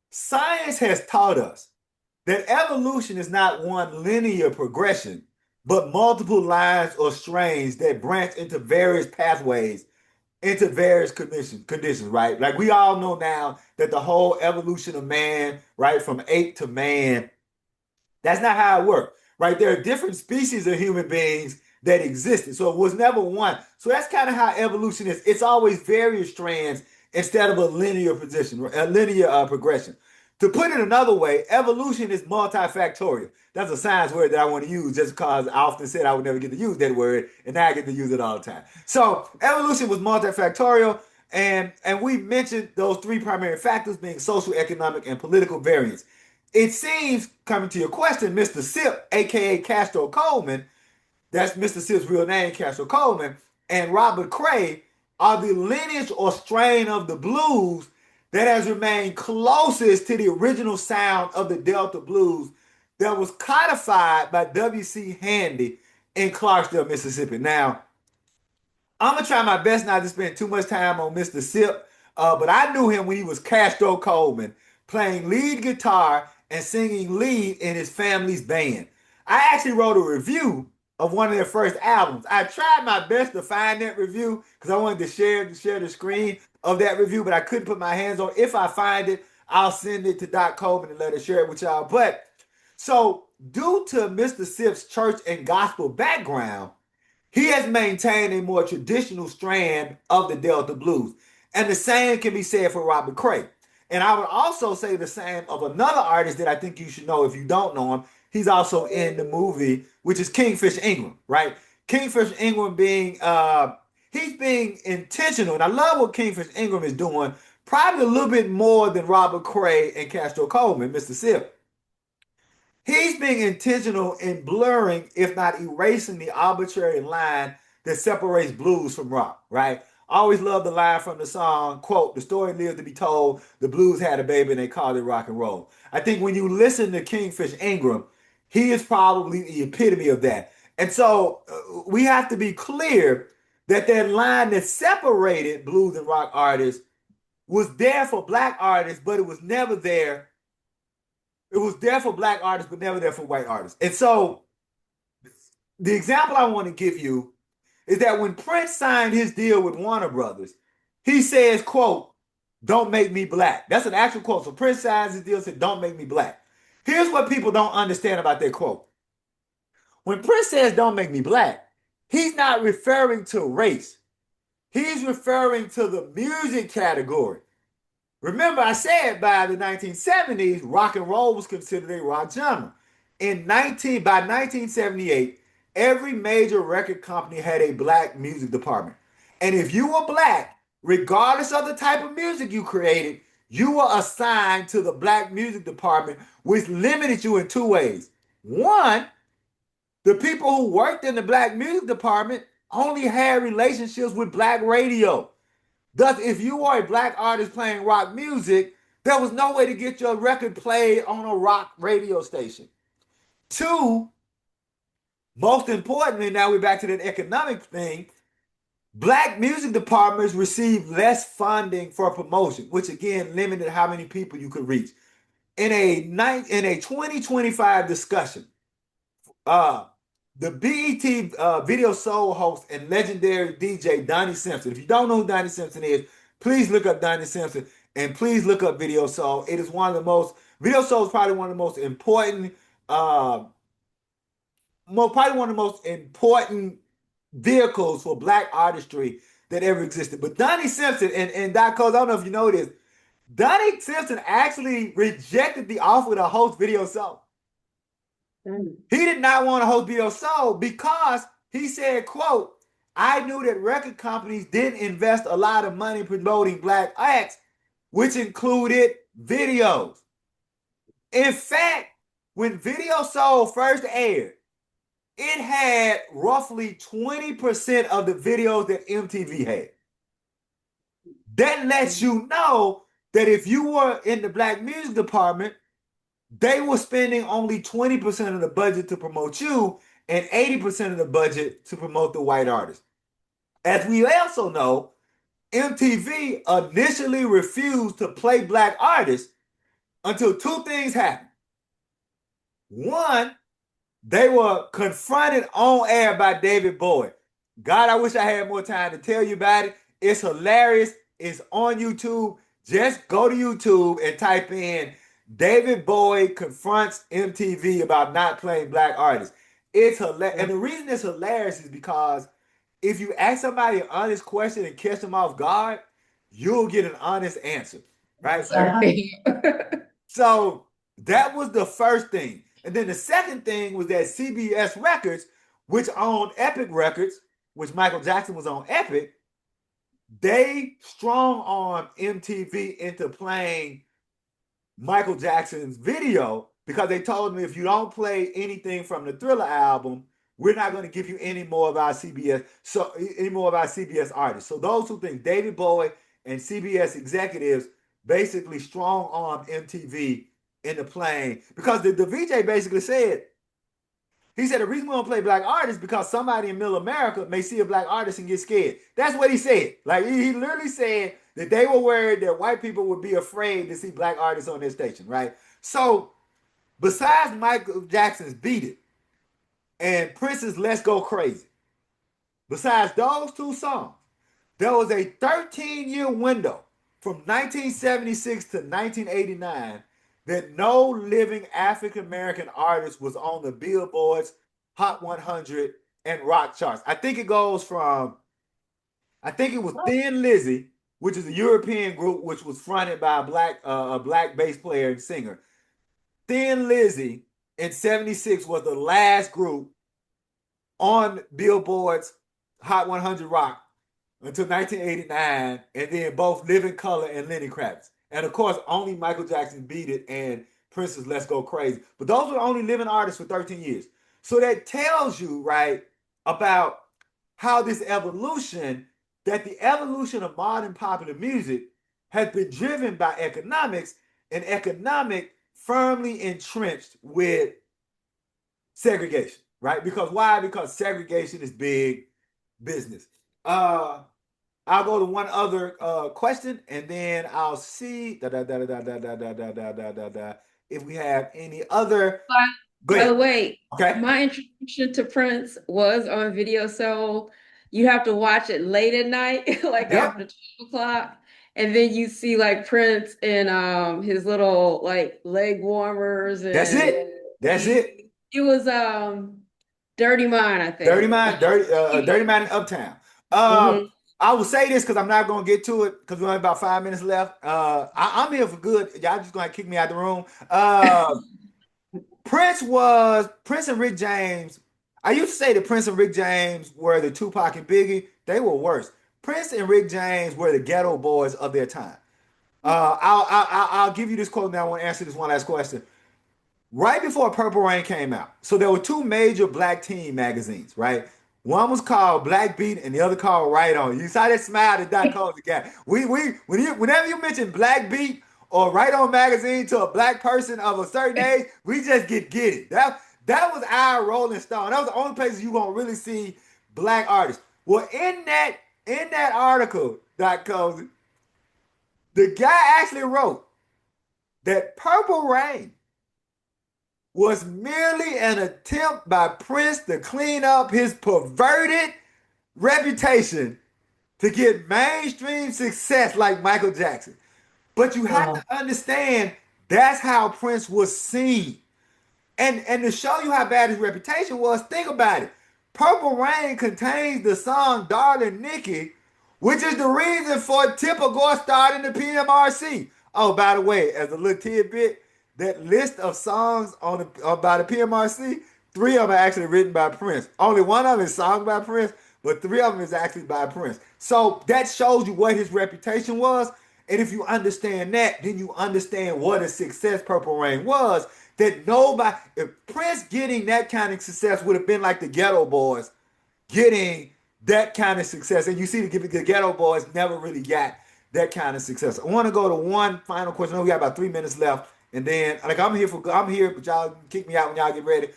Science has taught us that evolution is not one linear progression, but multiple lines or strains that branch into various pathways, into various conditions, right? Like we all know now that the whole evolution of man, right, from ape to man, that's not how it worked, right? There are different species of human beings that existed. So it was never one. So that's kind of how evolution is. It's always various strands instead of a linear progression. To put it another way, evolution is multifactorial. That's a science word that I want to use just because I often said I would never get to use that word, and now I get to use it all the time. So evolution was multifactorial, and we mentioned those three primary factors being social, economic, and political variance. It seems, coming to your question, Mr. Sip, aka Castro Coleman, that's Mr. Sip's real name, Castro Coleman, and Robert Cray are the lineage or strain of the blues that has remained closest to the original sound of the Delta blues that was codified by W.C. Handy in Clarksville, Mississippi. Now, I'm going to try my best not to spend too much time on Mr. Sip, but I knew him when he was Castro Coleman, playing lead guitar and singing lead in his family's band. I actually wrote a review of one of their first albums. I tried my best to find that review because I wanted to share the screen of that review, but I couldn't put my hands on it. If I find it, I'll send it to Doc Coleman and let her share it with y'all. But so due to Mr. Sip's church and gospel background, he has maintained a more traditional strand of the Delta blues. And the same can be said for Robert Cray. And I would also say the same of another artist that I think you should know if you don't know him. He's also in the movie, which is Kingfish Ingram, right? Kingfish Ingram he's being intentional. And I love what Kingfish Ingram is doing, probably a little bit more than Robert Cray and Castro Coleman, Mr. Sip. He's being intentional in blurring, if not erasing, the arbitrary line that separates blues from rock, right? I always love the line from the song, quote, "The story lives to be told, the blues had a baby and they called it rock and roll." I think when you listen to Kingfish Ingram, he is probably the epitome of that. And so we have to be clear that line that separated blues and rock artists was there for black artists, but it was never there. It was there for black artists, but never there for white artists. And so the example I want to give you is that when Prince signed his deal with Warner Brothers, he says, quote, "Don't make me black." That's an actual quote. So Prince signs his deal and said, "Don't make me black." Here's what people don't understand about that quote. When Prince says, "Don't make me black," he's not referring to race. He's referring to the music category. Remember, I said by the 1970s, rock and roll was considered a rock genre. By 1978, every major record company had a black music department. And if you were black, regardless of the type of music you created, you were assigned to the black music department, which limited you in two ways. One, the people who worked in the black music department only had relationships with black radio. Thus, if you were a black artist playing rock music, there was no way to get your record played on a rock radio station. Two, most importantly, now we're back to that economic thing. Black music departments received less funding for promotion, which again limited how many people you could reach. In a 2025 discussion, uh, the BET Video Soul host and legendary DJ Donnie Simpson. If you don't know who Donnie Simpson is, please look up Donnie Simpson and please look up Video Soul. It is one of the most Video Soul is probably one of the most important, probably one of the most important vehicles for black artistry that ever existed. But Donnie Simpson and Doc Coz, I don't know if you know this, Donnie Simpson actually rejected the offer to host Video Soul. He did not want to host Video Soul because he said, quote, I knew that record companies didn't invest a lot of money promoting black acts, which included videos. In fact, when Video Soul first aired, it had roughly 20% of the videos that MTV had. That lets you know that if you were in the black music department, they were spending only 20% of the budget to promote you and 80% of the budget to promote the white artist. As we also know, MTV initially refused to play black artists until two things happened. One, they were confronted on air by David Bowie. God, I wish I had more time to tell you about it. It's hilarious. It's on YouTube. Just go to YouTube and type in David Bowie confronts MTV about not playing black artists. It's hilarious. And the reason it's hilarious is because if you ask somebody an honest question and catch them off guard, you'll get an honest answer, right? So that was the first thing. And then the second thing was that CBS Records, which owned Epic Records, which Michael Jackson was on Epic, they strong-armed MTV into playing Michael Jackson's video because they told him if you don't play anything from the Thriller album, we're not going to give you any more of our CBS artists. So those two things, David Bowie and CBS executives, basically strong-armed MTV into playing because the VJ basically said, he said the reason we don't play black artists because somebody in middle America may see a black artist and get scared. That's what he said. Like he literally said that they were worried that white people would be afraid to see black artists on their station, right? So besides Michael Jackson's Beat It and Prince's Let's Go Crazy, besides those two songs, there was a 13-year window from 1976 to 1989 that no living African-American artist was on the Billboard's Hot 100 and rock charts. I think it was Thin Lizzy, which is a European group which was fronted by a black bass player and singer. Thin Lizzy in 76 was the last group on Billboard's Hot 100 rock until 1989, and then both Living Color and Lenny Kravitz. And of course, only Michael Jackson Beat It and Prince's Let's Go Crazy. But those were only living artists for 13 years. So that tells you, right, about how the evolution of modern popular music has been driven by economics, and economic firmly entrenched with segregation, right? Because why? Because segregation is big business. I'll go to one other question, and then I'll see if we have any other. By the way, okay. My introduction to Prince was on Video Soul. You have to watch it late at night, like after 12 o'clock, and then you see like Prince and his little like leg warmers. And That's it. It was Dirty Mind, I think. Dirty Mind in Uptown. I will say this because I'm not gonna get to it because we only have about 5 minutes left. I'm here for good. Y'all just gonna kick me out the room. Prince and Rick James. I used to say that Prince and Rick James were the Tupac and Biggie. They were worse. Prince and Rick James were the ghetto boys of their time. I'll give you this quote now. I want to answer this one last question. Right before Purple Rain came out, so there were two major black teen magazines, right? One was called Black Beat and the other called Right On. You saw that smile that Doc Cozy got. Whenever you mention Black Beat or Right On magazine to a black person of a certain age, we just get it. That was our Rolling Stone. That was the only places you gonna really see black artists. Well, in that article, Doc Cozy, the guy actually wrote that Purple Rain was merely an attempt by Prince to clean up his perverted reputation to get mainstream success like Michael Jackson. But you have to understand that's how Prince was seen. And to show you how bad his reputation was, think about it. Purple Rain contains the song Darling Nikki, which is the reason for Tipper Gore starting the PMRC. Oh, by the way, as a little tidbit, that list of songs by the PMRC, three of them are actually written by Prince. Only one of them is sung by Prince, but three of them is actually by Prince. So that shows you what his reputation was. And if you understand that, then you understand what a success Purple Rain was. That nobody, if Prince getting that kind of success would have been like the Ghetto Boys getting that kind of success. And you see the Ghetto Boys never really got that kind of success. I want to go to one final question. I know we got about 3 minutes left. And then, like, I'm here, but y'all can kick me out when y'all get ready.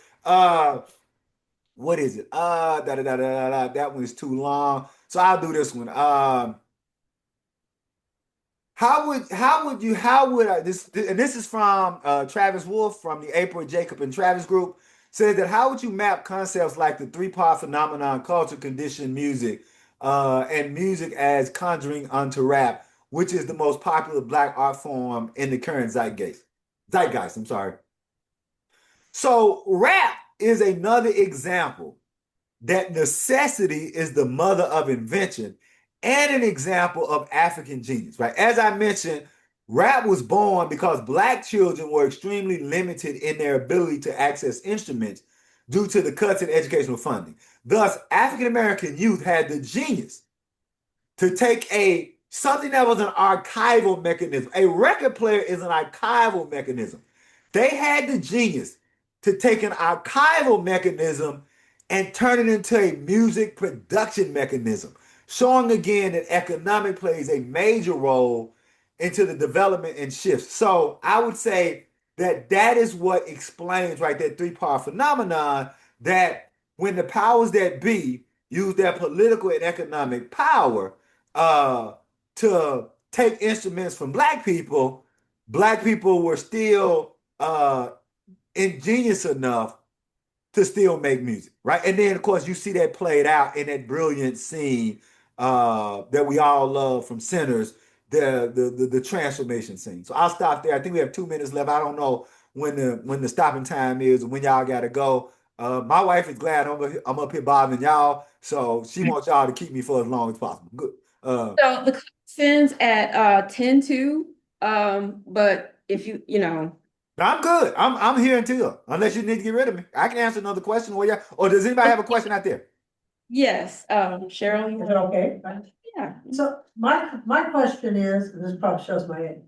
What is it? That one is too long. So I'll do this one. This is from Travis Wolf from the April Jacob and Travis group, says that how would you map concepts like the three-part phenomenon, culture, condition, music, and music as conjuring onto rap, which is the most popular black art form in the current zeitgeist? Zeitgeist, I'm sorry. So rap is another example that necessity is the mother of invention and an example of African genius, right? As I mentioned, rap was born because black children were extremely limited in their ability to access instruments due to the cuts in educational funding. Thus, African American youth had the genius to take something that was an archival mechanism. A record player is an archival mechanism. They had the genius to take an archival mechanism and turn it into a music production mechanism, showing again that economic plays a major role into the development and shift. So I would say that is what explains, right, that three-part phenomenon, that when the powers that be use their political and economic power to take instruments from black people were still ingenious enough to still make music, right? And then, of course, you see that played out in that brilliant scene that we all love from Sinners, the transformation scene. So I'll stop there. I think we have 2 minutes left. I don't know when the stopping time is and when y'all got to go. My wife is glad I'm up here bothering y'all, so she wants y'all to keep me for as long as possible. Good. So the clock ends at 10:02. But if you know. I'm good. I'm here until unless you need to get rid of me. I can answer another question or does anybody have a question out there? Yes, Cheryl. Is it okay? Yeah. So my question is, and this probably shows my age.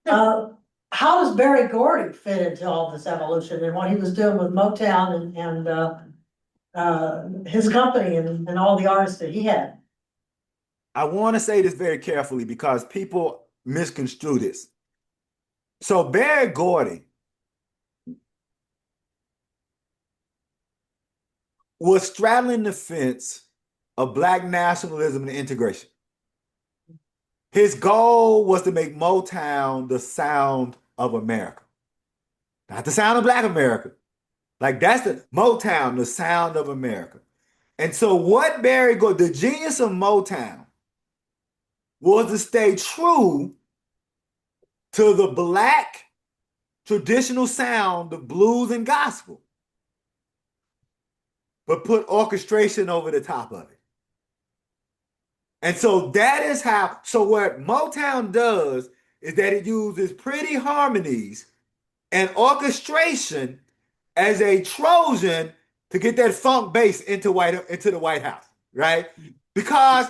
How does Berry Gordy fit into all this evolution and what he was doing with Motown and his company and all the artists that he had? I want to say this very carefully because people misconstrue this. So Berry Gordy was straddling the fence of black nationalism and integration. His goal was to make Motown the sound of America. Not the sound of black America. Like that's the Motown, the sound of America. And so what Berry Gordy, the genius of Motown, was to stay true to the black traditional sound of blues and gospel, but put orchestration over the top of it. And so that is how, so what Motown does is that it uses pretty harmonies and orchestration as a Trojan to get that funk bass into the White House, right? Because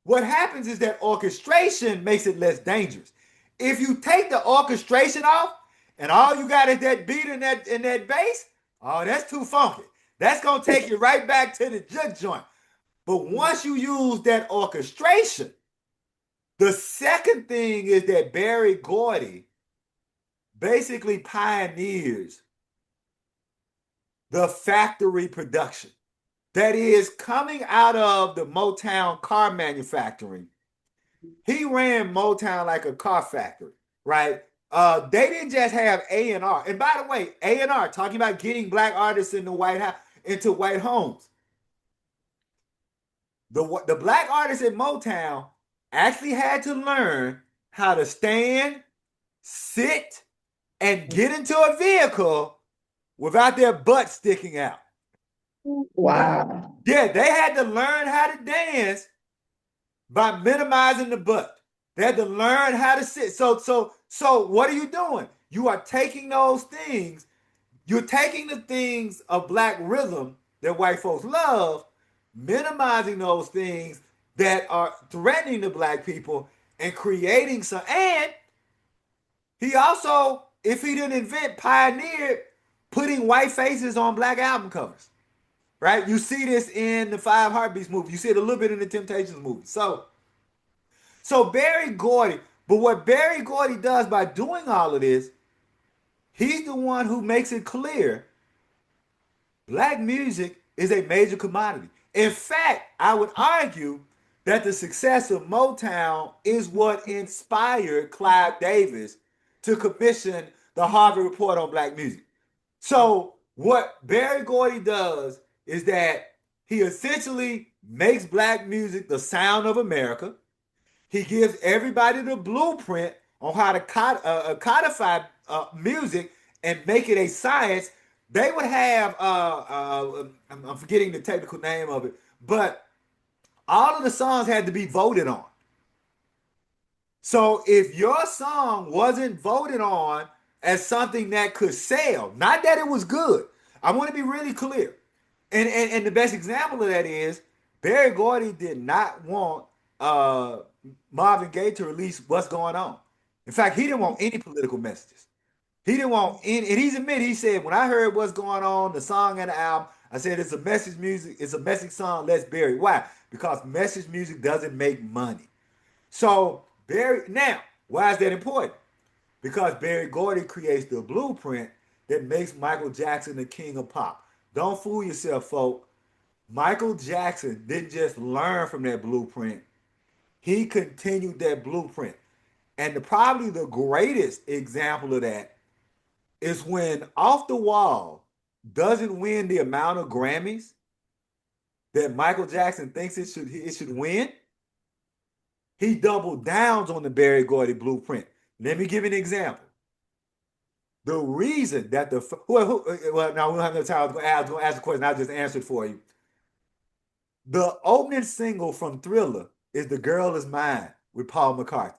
what happens is that orchestration makes it less dangerous. If you take the orchestration off and all you got is that beat and that bass, oh, that's too funky. That's gonna take you right back to the juke joint. But once you use that orchestration, the second thing is that Berry Gordy basically pioneers the factory production. That is coming out of the Motown car manufacturing. He ran Motown like a car factory, right? They didn't just have A&R. And by the way, A&R, talking about getting black artists in the White House, into white homes. The black artists at Motown actually had to learn how to stand, sit, and get into a vehicle without their butt sticking out. Wow. Yeah, they had to learn how to dance by minimizing the butt. They had to learn how to sit. So what are you doing? You are taking those things, you're taking the things of black rhythm that white folks love, minimizing those things that are threatening to black people and creating some. And he also, if he didn't invent, pioneered putting white faces on black album covers. Right? You see this in the Five Heartbeats movie. You see it a little bit in the Temptations movie. So Berry Gordy, but what Berry Gordy does by doing all of this, he's the one who makes it clear black music is a major commodity. In fact, I would argue that the success of Motown is what inspired Clive Davis to commission the Harvard Report on Black Music. So what Berry Gordy does is that he essentially makes black music the sound of America. He gives everybody the blueprint on how to codify music and make it a science. They would have, I'm forgetting the technical name of it, but all of the songs had to be voted on. So if your song wasn't voted on as something that could sell, not that it was good, I want to be really clear. And the best example of that is Berry Gordy did not want Marvin Gaye to release What's Going On. In fact, he didn't want any political messages. He didn't want any, and he's admitted, he said, when I heard What's Going On, the song and the album, I said, it's a message music, it's a message song, let's bury it. Why? Because message music doesn't make money. So now, why is that important? Because Berry Gordy creates the blueprint that makes Michael Jackson the king of pop. Don't fool yourself, folk. Michael Jackson didn't just learn from that blueprint. He continued that blueprint. And probably the greatest example of that is when Off the Wall doesn't win the amount of Grammys that Michael Jackson thinks it should win. He doubled down on the Berry Gordy blueprint. Let me give you an example. The reason that well, now we don't have no time. I was going to ask a question. I'll just answer it for you. The opening single from Thriller is "The Girl Is Mine" with Paul McCartney.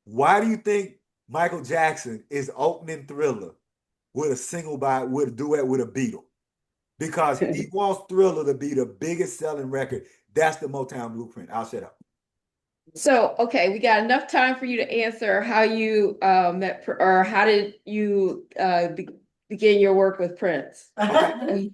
Why do you think Michael Jackson is opening Thriller with a duet with a Beatle? Because he wants Thriller to be the biggest selling record. That's the Motown blueprint. I'll shut up. So, okay, we got enough time for you to answer how you met, or how did you begin your work with Prince? Okay.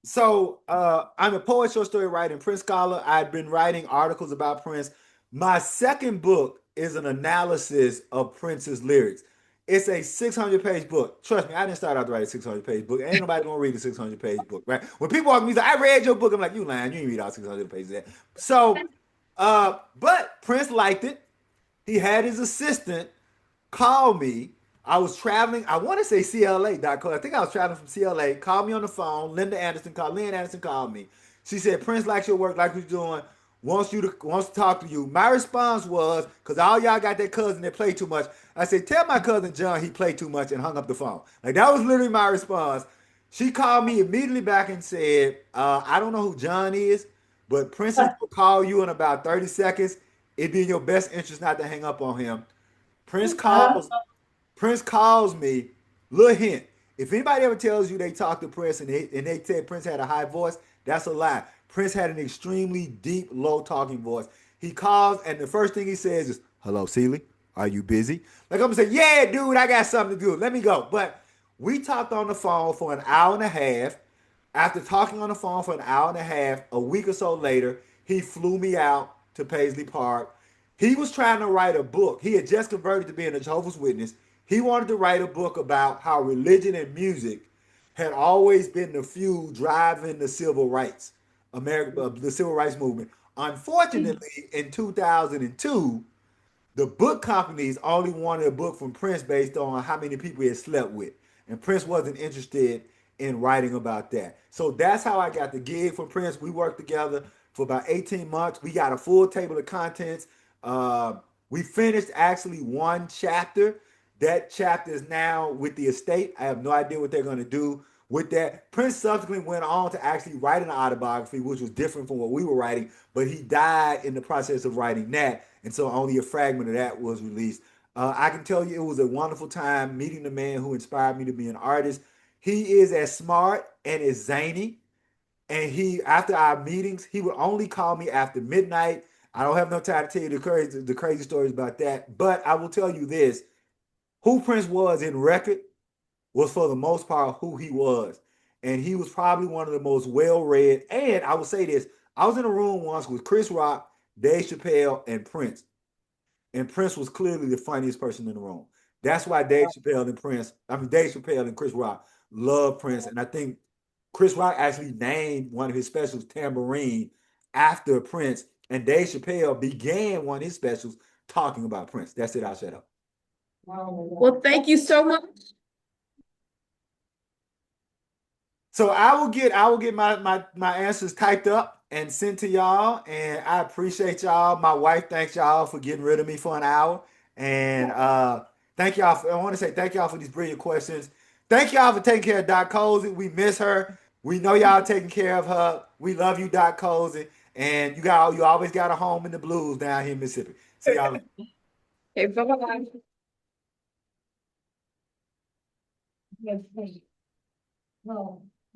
So I'm a poet, short story writer, and Prince scholar. I've been writing articles about Prince. My second book is an analysis of Prince's lyrics. It's a 600-page book. Trust me, I didn't start out to write a 600-page book. Ain't nobody gonna read a 600-page book, right? When people ask me, like, I read your book, I'm like, you lying, you didn't read all 600 pages of that. So, but Prince liked it. He had his assistant call me. I was traveling, I want to say CLA.com. I think I was traveling from CLA. Called me on the phone. Lynn Anderson called me. She said, Prince likes your work, like what you're doing, wants to talk to you. My response was, because all y'all got that cousin that play too much. I said, tell my cousin John he played too much, and hung up the phone. Like, that was literally my response. She called me immediately back and said, I don't know who John is, but Prince is gonna call you in about 30 seconds. It'd be in your best interest not to hang up on him. Prince calls Prince calls me. Little hint. If anybody ever tells you they talked to Prince and they said Prince had a high voice, that's a lie. Prince had an extremely deep, low talking voice. He calls and the first thing he says is, "Hello, Celie. Are you busy?" Like I'm gonna say, "Yeah, dude, I got something to do. Let me go." But we talked on the phone for an hour and a half. After talking on the phone for an hour and a half, a week or so later, he flew me out to Paisley Park. He was trying to write a book. He had just converted to being a Jehovah's Witness. He wanted to write a book about how religion and music had always been the fuel driving the civil rights, the civil rights movement. Unfortunately, in 2002, the book companies only wanted a book from Prince based on how many people he had slept with. And Prince wasn't interested in writing about that. So that's how I got the gig for Prince. We worked together for about 18 months. We got a full table of contents. Uh, we finished actually one chapter. That chapter is now with the estate. I have no idea what they're going to do with that. Prince subsequently went on to actually write an autobiography, which was different from what we were writing, but he died in the process of writing that. And so only a fragment of that was released. I can tell you it was a wonderful time meeting the man who inspired me to be an artist. He is as smart and as zany. And he, after our meetings, he would only call me after midnight. I don't have no time to tell you the crazy stories about that. But I will tell you this: who Prince was in record was for the most part who he was. And he was probably one of the most well-read. And I will say this: I was in a room once with Chris Rock, Dave Chappelle, and Prince. And Prince was clearly the funniest person in the room. That's why Dave Chappelle and Chris Rock love Prince. And I think Chris Rock actually named one of his specials Tambourine after Prince. And Dave Chappelle began one of his specials talking about Prince. That's it. I'll shut up. Well, thank you so much. So I will get my answers typed up and sent to y'all. And I appreciate y'all. My wife thanks y'all for getting rid of me for an hour. And I want to say thank y'all for these brilliant questions. Thank y'all for taking care of Doc Cozy. We miss her. We know y'all taking care of her. We love you, Doc Cozy. And you always got a home in the blues down here in Mississippi. See y'all later. Okay, bye-bye. No.